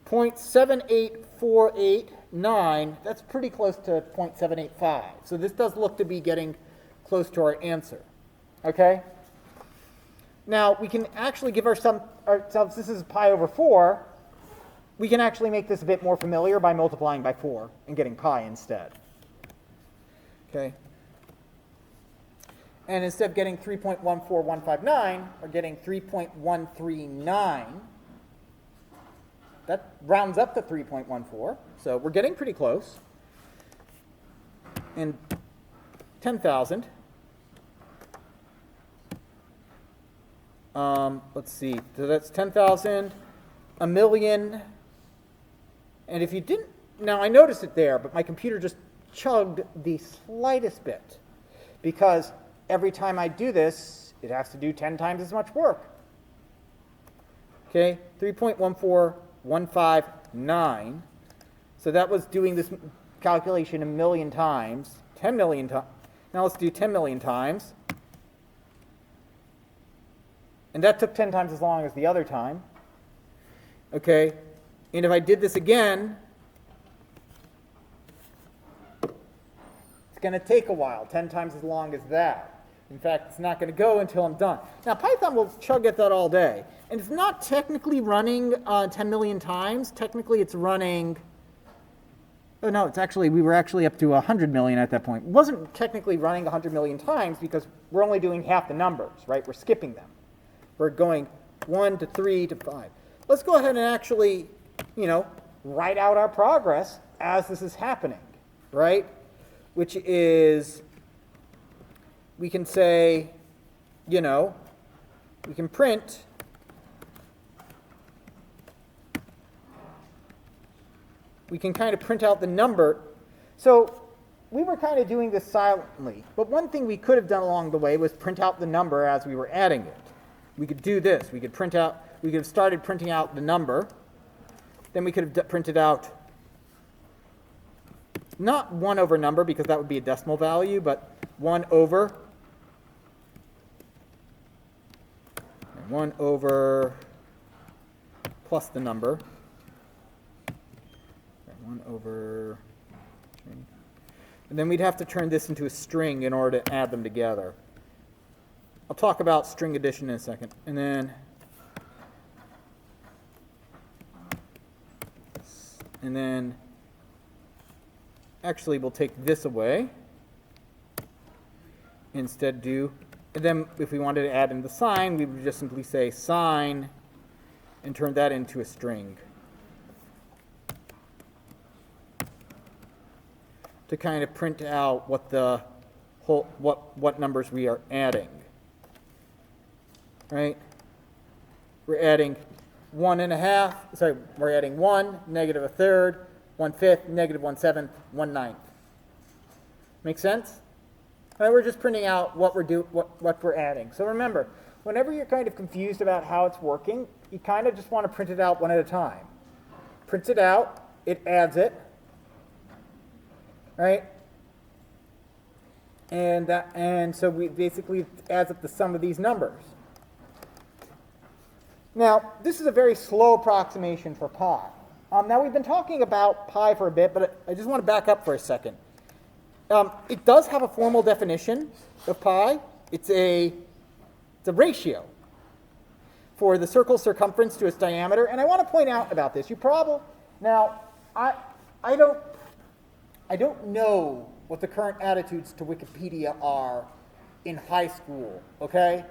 0.78489. That's pretty close to 0.785. So this does look to be getting close to our answer. Okay? Now, we can actually give ourselves, this is pi over 4. We can actually make this a bit more familiar by multiplying by 4 and getting pi instead. Okay? And instead of getting 3.14159, we're getting 3.139. That rounds up to 3.14, so we're getting pretty close. And 10,000. Let's see, so that's 10,000, a million. And if you didn't, now I noticed it there, but my computer just chugged the slightest bit, because every time I do this, it has to do 10 times as much work. Okay, 3.14159. So that was doing this calculation a million times, 10 million times. Now let's do 10 million times. And that took 10 times as long as the other time. Okay, and if I did this again, it's going to take a while, 10 times as long as that. In fact, it's not going to go until I'm done. Now, Python will chug at that all day. And it's not technically running 10 million times. Technically, it's running... Oh, no, it's actually, we were actually up to 100 million at that point. It wasn't technically running 100 million times because we're only doing half the numbers, right? We're skipping them. We're going 1 to 3 to 5. Let's go ahead and actually, write out our progress as this is happening, right? Which is, we can say, we can print kind of print out the number. So we were kind of doing this silently, but one thing we could have done along the way was print out the number as we were adding it. We could do this. We could have started printing out the number. Then we could have printed out not 1 over number, because that would be a decimal value, but 1 over 1 plus the number. 1 over, and then we'd have to turn this into a string in order to add them together. I'll talk about string addition in a second. And then actually we'll take this away. Instead and then if we wanted to add in the sign, we would just simply say sign and turn that into a string to kind of print out what the what numbers we are adding. Right? We're adding 1.5, we're adding 1, negative a third, 1/5, negative 1/7, 1/9. Make sense? All right, we're just printing out what we're adding. So remember, whenever you're kind of confused about how it's working, you kind of just want to print it out one at a time. Prints it out, it adds it, right? And so we basically adds up the sum of these numbers. Now, this is a very slow approximation for pi. Now, we've been talking about pi for a bit, but I just want to back up for a second. It does have a formal definition of pi. It's a ratio for the circle's circumference to its diameter. And I want to point out about this. Now, I don't know what the current attitudes to Wikipedia are in high school, okay?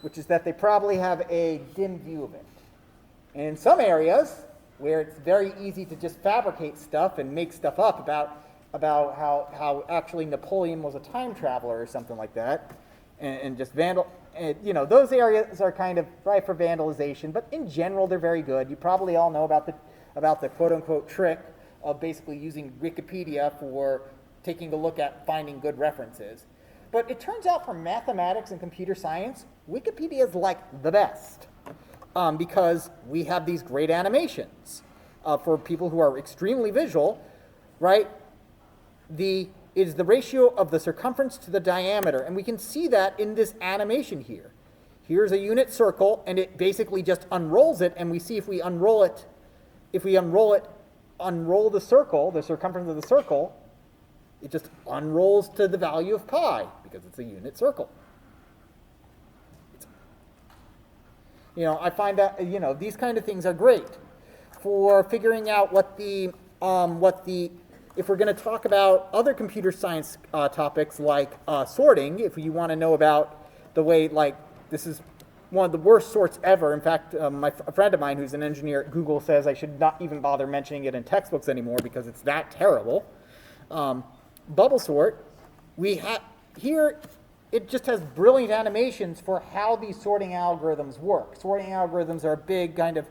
Which is that they probably have a dim view of it. And in some areas where it's very easy to just fabricate stuff and make stuff up about how actually Napoleon was a time traveler or something like that, and just those areas are kind of ripe for vandalization, but in general they're very good. You probably all know about the quote-unquote trick of basically using Wikipedia for taking a look at finding good references. But it turns out for mathematics and computer science, Wikipedia is like the best because we have these great animations. For people who are extremely visual, right? It is the ratio of the circumference to the diameter, and we can see that in this animation here. Here's a unit circle, and it basically just unrolls it, and we see if we unroll the circle, the circumference of the circle, it just unrolls to the value of pi because it's a unit circle. I find that these kind of things are great for figuring out if we're going to talk about other computer science topics like sorting. If you want to know about the way, this is one of the worst sorts ever. In fact, a friend of mine who's an engineer at Google says I should not even bother mentioning it in textbooks anymore because it's that terrible. Bubble sort, here it just has brilliant animations for how these sorting algorithms work. Sorting algorithms are a big kind of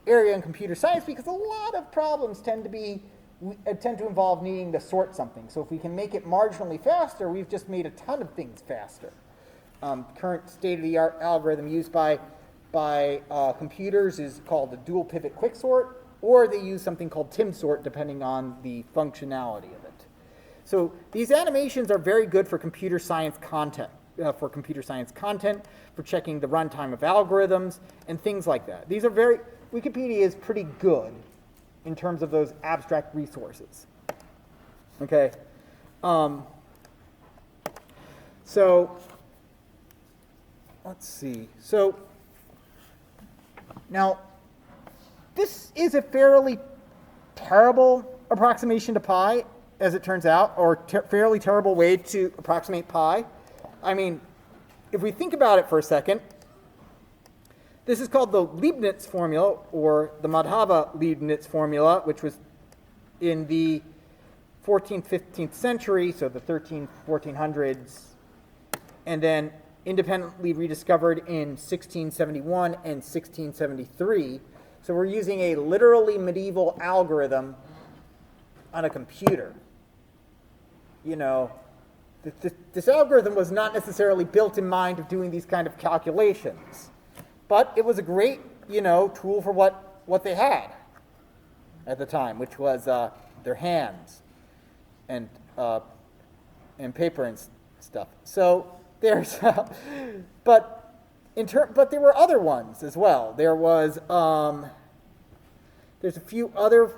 area in computer science because a lot of problems tend to involve needing to sort something. So if we can make it marginally faster, we've just made a ton of things faster. Current state-of-the-art algorithm used by computers is called the dual pivot quicksort, or they use something called timsort depending on the functionality of it. So these animations are very good for computer science content, for checking the runtime of algorithms and things like that. Wikipedia is pretty good in terms of those abstract resources. Okay. So let's see. So now this is a fairly terrible approximation to pi, as it turns out, or fairly terrible way to approximate pi. I mean, if we think about it for a second, this is called the Leibniz formula, or the Madhava-Leibniz formula, which was in the 14th, 15th century, so the 1400s, and then independently rediscovered in 1671 and 1673. So we're using a literally medieval algorithm on a computer. This algorithm was not necessarily built in mind of doing these kind of calculations, but it was a great, tool for what they had at the time, which was their hands and paper and stuff. So there's, but there were other ones as well. There's a few other.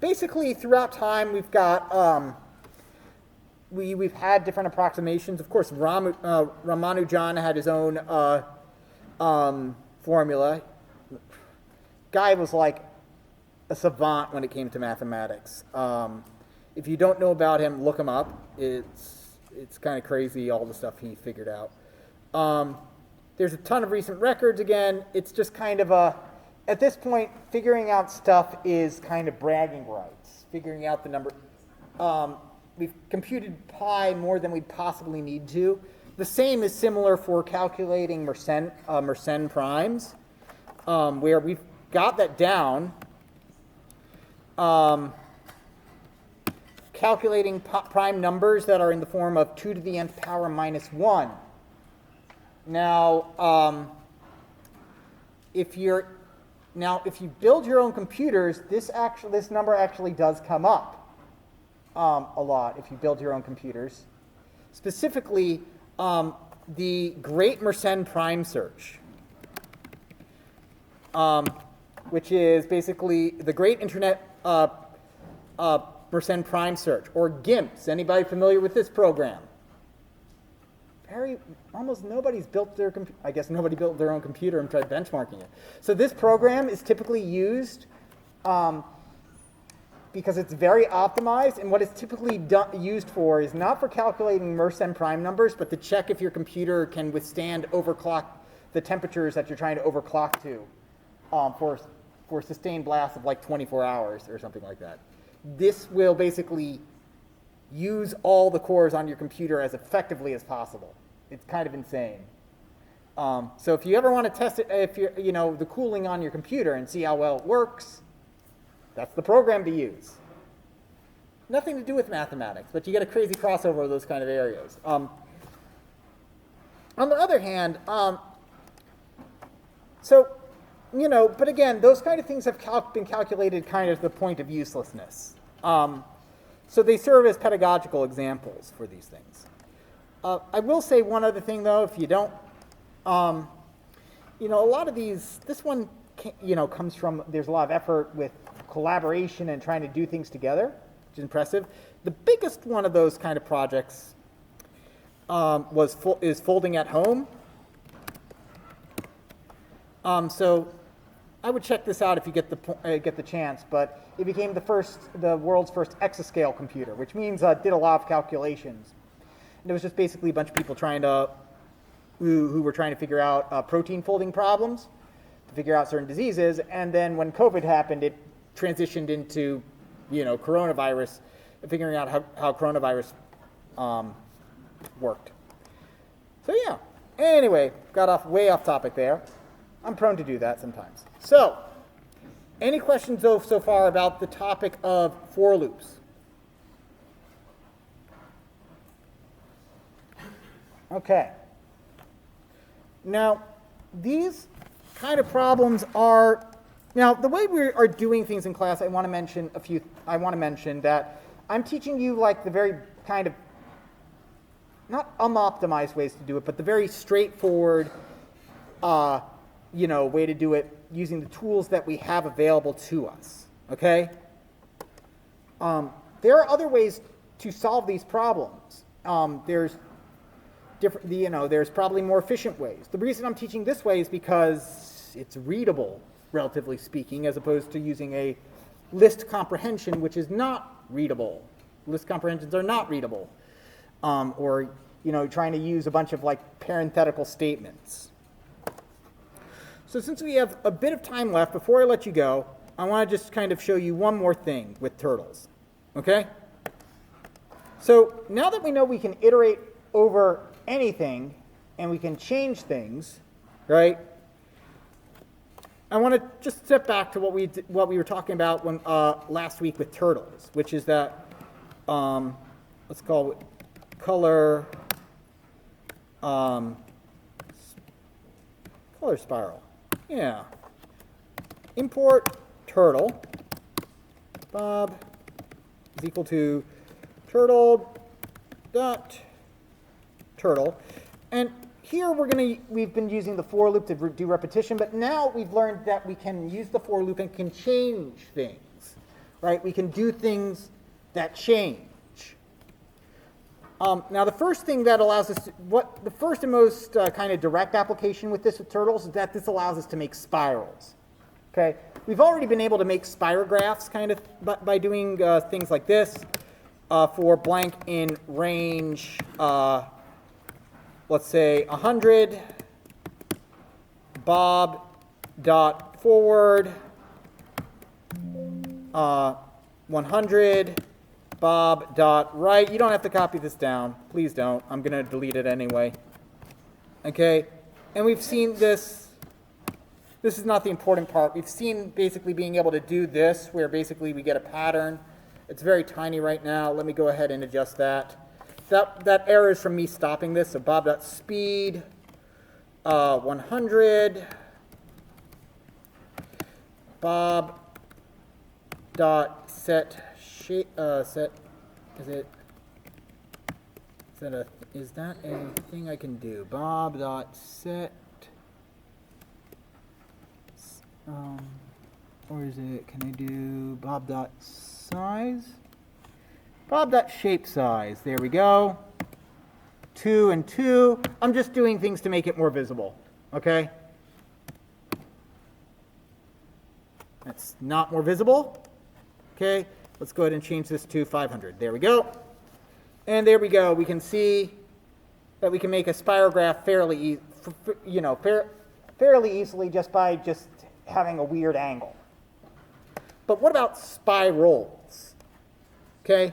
Basically, throughout time, we've got we've had different approximations. Of course, Ramanujan had his own formula. Guy was like a savant when it came to mathematics. If you don't know about him, look him up. It's kind of crazy, all the stuff he figured out. There's a ton of recent records. Again, it's just kind of at this point, figuring out stuff is kind of bragging rights. Figuring out the number. We've computed pi more than we possibly need to. The same is similar for calculating Mersenne primes, where we've got that down. Calculating prime numbers that are in the form of 2 to the nth power minus 1 Now, if you build your own computers, this number actually does come up a lot if you build your own computers. Specifically, the Great Mersenne Prime Search, which is basically the Great Internet Mersenne Prime Search, or GIMPs. Anybody familiar with this program? Almost nobody's built their I guess nobody built their own computer and tried benchmarking it. So this program is typically used because it's very optimized, and what it's typically used for is not for calculating Mersenne prime numbers, but to check if your computer can withstand the temperatures that you're trying to overclock to for sustained blasts of like 24 hours or something like that. This will basically use all the cores on your computer as effectively as possible. It's kind of insane. So if you ever want to test it, the cooling on your computer and see how well it works, that's the program to use. Nothing to do with mathematics, but you get a crazy crossover of those kind of areas. On the other hand, but again, those kind of things have been calculated kind of to the point of uselessness. So they serve as pedagogical examples for these things. I will say one other thing, though, if you don't, a lot of these, this one, comes from, there's a lot of effort with collaboration and trying to do things together, which is impressive. The biggest one of those kind of projects is Folding at Home. So I would check this out if you get the chance, but it became the world's first exascale computer, which means did a lot of calculations. And it was just basically a bunch of people who were trying to figure out protein folding problems, to figure out certain diseases, and then when COVID happened, it transitioned into, coronavirus, figuring out how coronavirus worked. So yeah. Anyway, got way off topic there. I'm prone to do that sometimes. So, any questions so far about the topic of for loops? Okay. Now, these kind of problems are, the way we are doing things in class, I want to mention that I'm teaching you like the very kind of, not unoptimized ways to do it, but the very straightforward, way to do it using the tools that we have available to us, okay? There are other ways to solve these problems. There's probably more efficient ways. The reason I'm teaching this way is because it's readable, relatively speaking, as opposed to using a list comprehension, which is not readable. List comprehensions are not readable. Or trying to use a bunch of like parenthetical statements. So since we have a bit of time left, before I let you go, I want to just kind of show you one more thing with turtles, okay? So now that we know we can iterate over anything and we can change things, right? I want to just step back to what we were talking about last week with turtles, which is that, let's call it color spiral. Yeah. Import turtle. Bob is equal to turtle dot turtle. And here we've been using the for loop to do repetition, but now we've learned that we can use the for loop and can change things, right? We can do things that change. Now the first thing that allows us the first and most kind of direct application with turtles is that this allows us to make spirals. Okay, we've already been able to make spirographs kind of by doing things like this for blank in range, let's say 100, Bob dot forward, 100. Bob dot right. You don't have to copy this down. Please don't. I'm going to delete it anyway. Okay? And we've seen this. This is not the important part. We've seen basically being able to do this, where basically we get a pattern. It's very tiny right now. Let me go ahead and adjust that. That error is from me stopping this. So Bob dot speed 100 bob dot set shape set is that a thing I can do? Bob dot set or is it, can I do bob dot size? Bob dot shape size. There we go. 2 and 2. I'm just doing things to make it more visible. Okay? That's not more visible. Okay? Let's go ahead and change this to 500. There we go. And there we go. We can see that we can make a spirograph fairly easily just by having a weird angle. But what about spirals? Okay?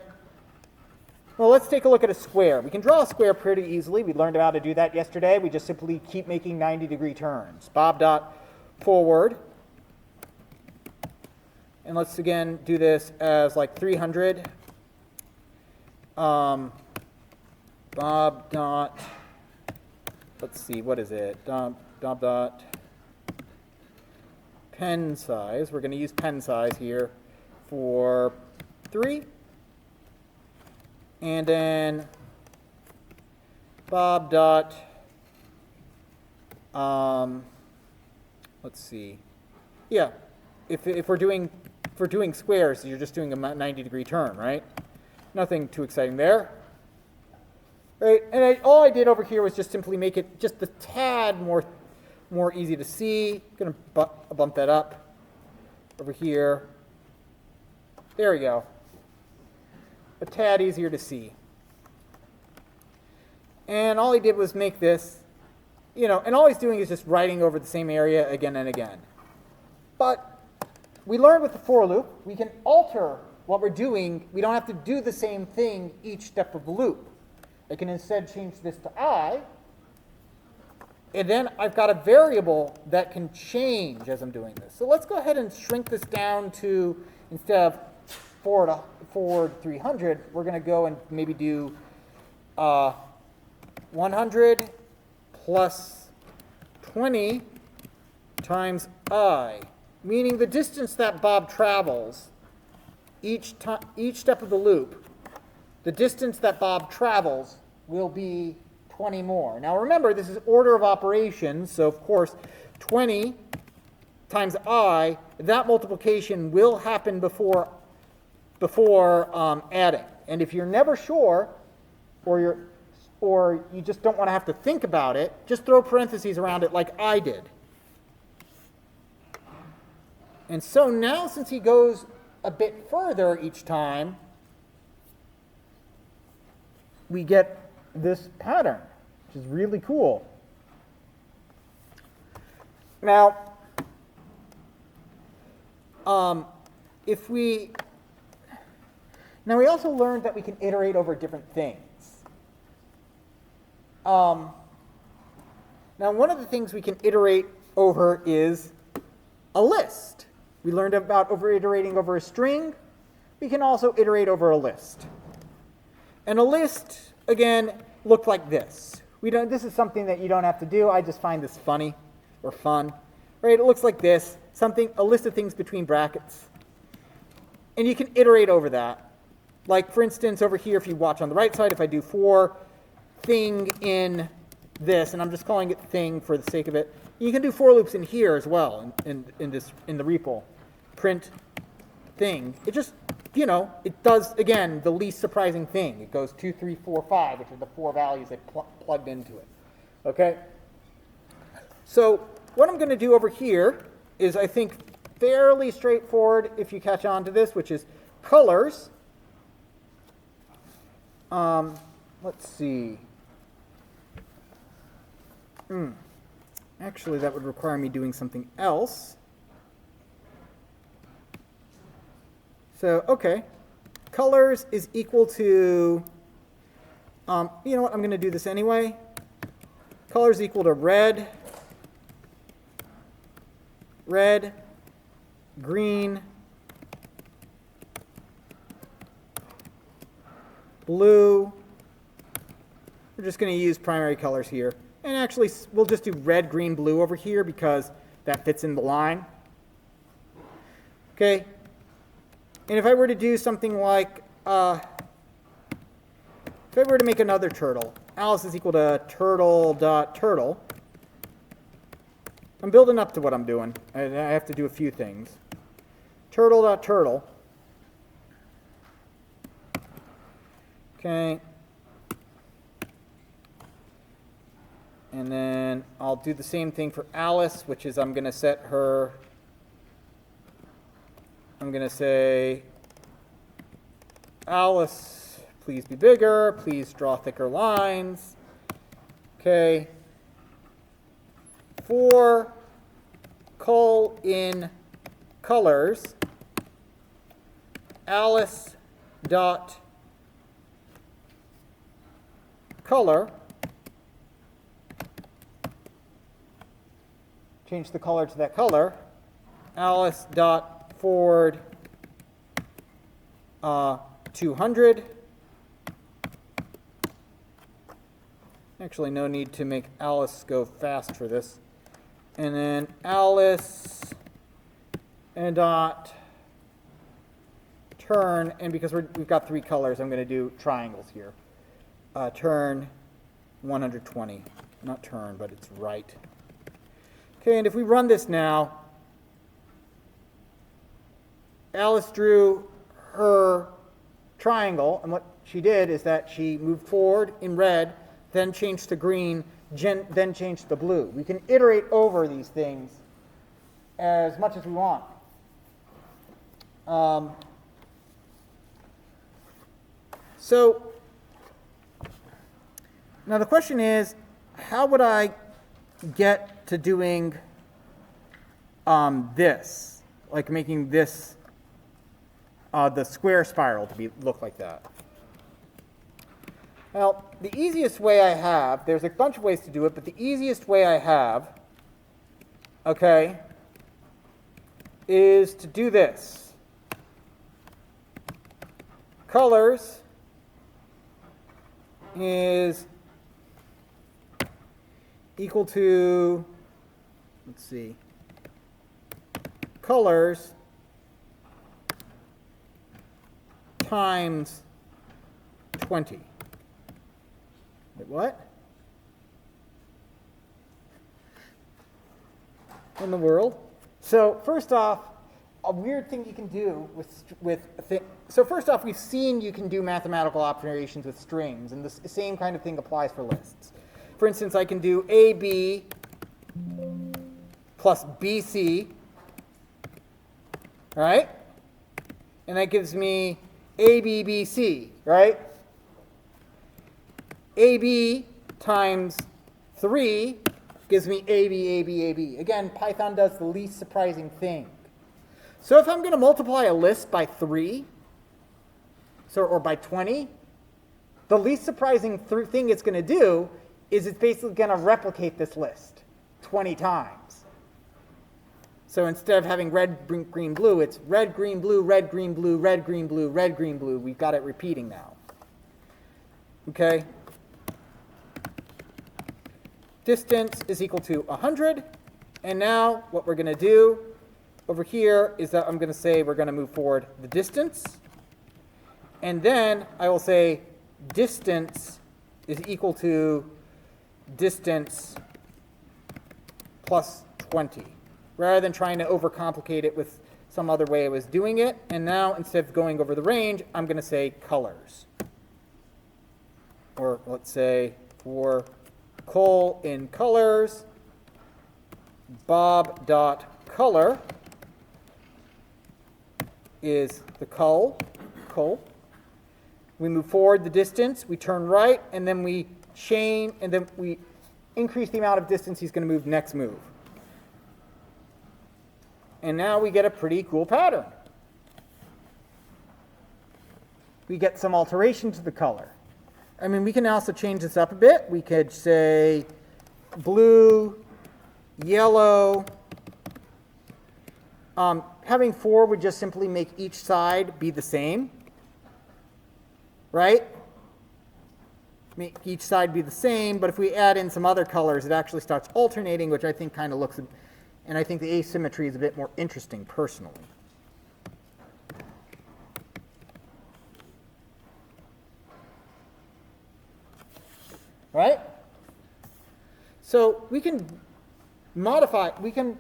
Well, let's take a look at a square. We can draw a square pretty easily. We learned how to do that yesterday. We just simply keep making 90-degree turns. Bob dot forward. And let's again do this as like 300. Bob dot, let's see, what is it? Bob dot pen size. We're going to use pen size here for 3. And then Bob dot, let's see. Yeah, if we're doing squares, you're just doing a 90-degree turn, right? Nothing too exciting there. Right, and all I did over here was just simply make it just a tad more easy to see. I'm going to bump that up over here. There we go. A tad easier to see. And all he did was make this, and all he's doing is just writing over the same area again and again. But we learned with the for loop, we can alter what we're doing. We don't have to do the same thing each step of the loop. I can instead change this to I, and then I've got a variable that can change as I'm doing this. So let's go ahead and shrink this down to, instead of forward 300, we're going to go and maybe do 100 plus 20 times I, meaning the distance that Bob travels each step of the loop, the distance that Bob travels will be 20 more. Now remember, this is order of operations, so of course 20 times I, that multiplication will happen before adding. And if you're never sure, or you just don't want to have to think about it, just throw parentheses around it like I did. And so now, since he goes a bit further each time, we get this pattern, which is really cool. Now, we also learned that we can iterate over different things. Now, one of the things we can iterate over is a list. We learned about iterating over a string. We can also iterate over a list. And a list, again, looked like this. This is something that you don't have to do. I just find this funny or fun. Right? It looks like this, a list of things between brackets. And you can iterate over that. Like, for instance, over here, if you watch on the right side, if I do for thing in this, and I'm just calling it thing for the sake of it, you can do for loops in here as well, in the REPL. Print thing. It just, it does, again, the least surprising thing. It goes 2, 3, 4, 5, which are the 4 values I plugged into it. Okay? So what I'm going to do over here is, I think, fairly straightforward if you catch on to this, which is colors. Let's see. Actually, that would require me doing something else. So, okay. Colors is equal to, you know what, I'm going to do this anyway. Colors equal to red, green, blue. We're just going to use primary colors here. And actually, we'll just do red, green, blue over here because that fits in the line. Okay. And if I were to do something like, if I were to make another turtle, Alice is equal to turtle. I'm building up to what I'm doing. I have to do a few things. Turtle. Okay. And then I'll do the same thing for Alice, which is I'm going to set her, I'm going to say, Alice, please be bigger, please draw thicker lines. Okay. For Cole in colors, Alice dot color, change the color to that color, Alice dot forward 200. Actually, no need to make Alice go fast for this. And then Alice and dot turn, and because we've got three colors, I'm going to do triangles here. Turn 120. Not turn, but it's right. Okay, and if we run this now, Alice drew her triangle, and what she did is that she moved forward in red, then changed to green, then changed to blue. We can iterate over these things as much as we want. So now the question is, how would I get to doing this, like making this the square spiral to look like that? Well, the easiest way I have, there's a bunch of ways to do it, but the easiest way I have, okay, is to do this. Colors is equal to, let's see, colors times 20. Wait, what? In the world? So first off, a weird thing you can do so first off, we've seen you can do mathematical operations with strings, and the same kind of thing applies for lists. For instance, I can do AB plus BC, right? And that gives me ABBC, right? AB times 3 gives me AB. Again, Python does the least surprising thing. So if I'm going to multiply a list by 3, or by 20, the least surprising thing it's going to do is it's basically going to replicate this list 20 times. So instead of having red, green, blue, it's red, green, blue, red, green, blue, red, green, blue, red, green, blue. We've got it repeating now. Okay? Distance is equal to 100. And now what we're going to do over here is that I'm going to say we're going to move forward the distance. And then I will say distance is equal to distance plus 20, rather than trying to overcomplicate it with some other way I was doing it. And now, instead of going over the range, I'm going to say colors. Or let's say for Cole in colors, Bob.color is the Cole. We move forward the distance, we turn right, and then we chain, and then we increase the amount of distance he's going to move next move. And now we get a pretty cool pattern. We get some alteration to the color. I mean, we can also change this up a bit. We could say blue, yellow. Having 4 would just simply make each side be the same, right? make each side be the same, but if we add in some other colors, it actually starts alternating, which I think kind of looks, and I think the asymmetry is a bit more interesting personally. Right? So we can modify, we can,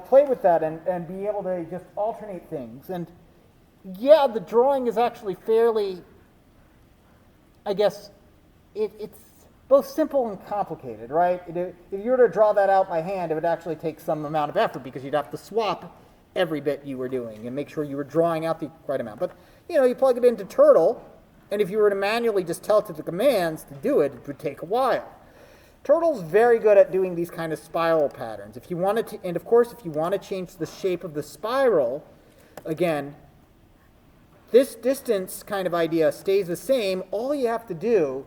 play with that and be able to just alternate things. And yeah, the drawing is actually fairly, I guess, it's both simple and complicated, right? If you were to draw that out by hand, it would actually take some amount of effort because you'd have to swap every bit you were doing and make sure you were drawing out the right amount. But, you plug it into Turtle, and if you were to manually just tell it to the commands to do it, it would take a while. Turtle's very good at doing these kind of spiral patterns. If you wanted to, and of course, if you want to change the shape of the spiral, again, this distance kind of idea stays the same. All you have to do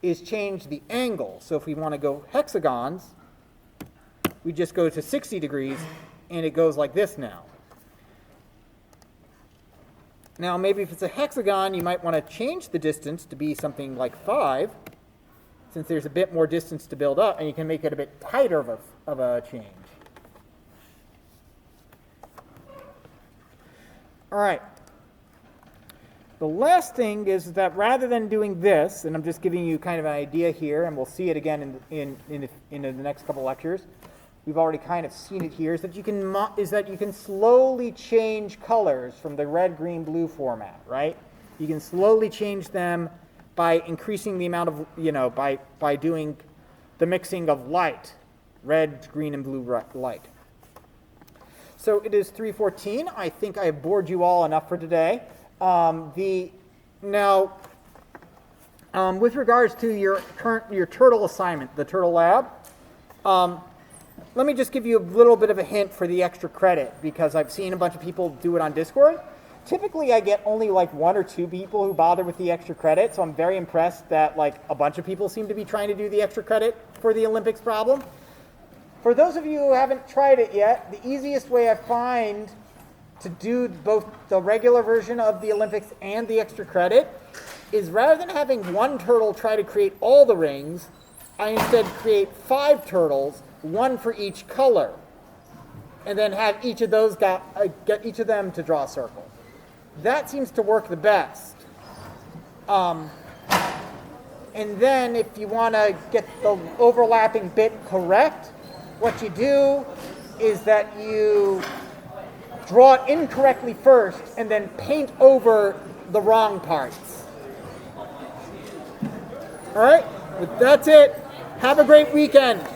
is change the angle. So if we want to go hexagons, we just go to 60 degrees, and it goes like this now. Now, maybe if it's a hexagon, you might want to change the distance to be something like 5, since there's a bit more distance to build up, and you can make it a bit tighter of a change. All right. The last thing is that rather than doing this, and I'm just giving you kind of an idea here, and we'll see it again in the next couple lectures. We've already kind of seen it here. Is that you can slowly change colors from the red, green, blue format, right? You can slowly change them by increasing the amount of by doing the mixing of light, red, green, and blue light. So it is 3:14. I think I have bored you all enough for today. With regards to your Turtle assignment, the Turtle Lab, let me just give you a little bit of a hint for the extra credit, because I've seen a bunch of people do it on Discord. Typically, I get only like 1 or 2 people who bother with the extra credit, so I'm very impressed that like a bunch of people seem to be trying to do the extra credit for the Olympics problem. For those of you who haven't tried it yet, the easiest way I find to do both the regular version of the Olympics and the extra credit is, rather than having one turtle try to create all the rings, I instead create 5 turtles, 1 for each color, and then have each of those get each of them to draw a circle. That seems to work the best. And then if you want to get the overlapping bit correct, what you do is that you draw it incorrectly first and then paint over the wrong parts. All right, that's it. Have a great weekend.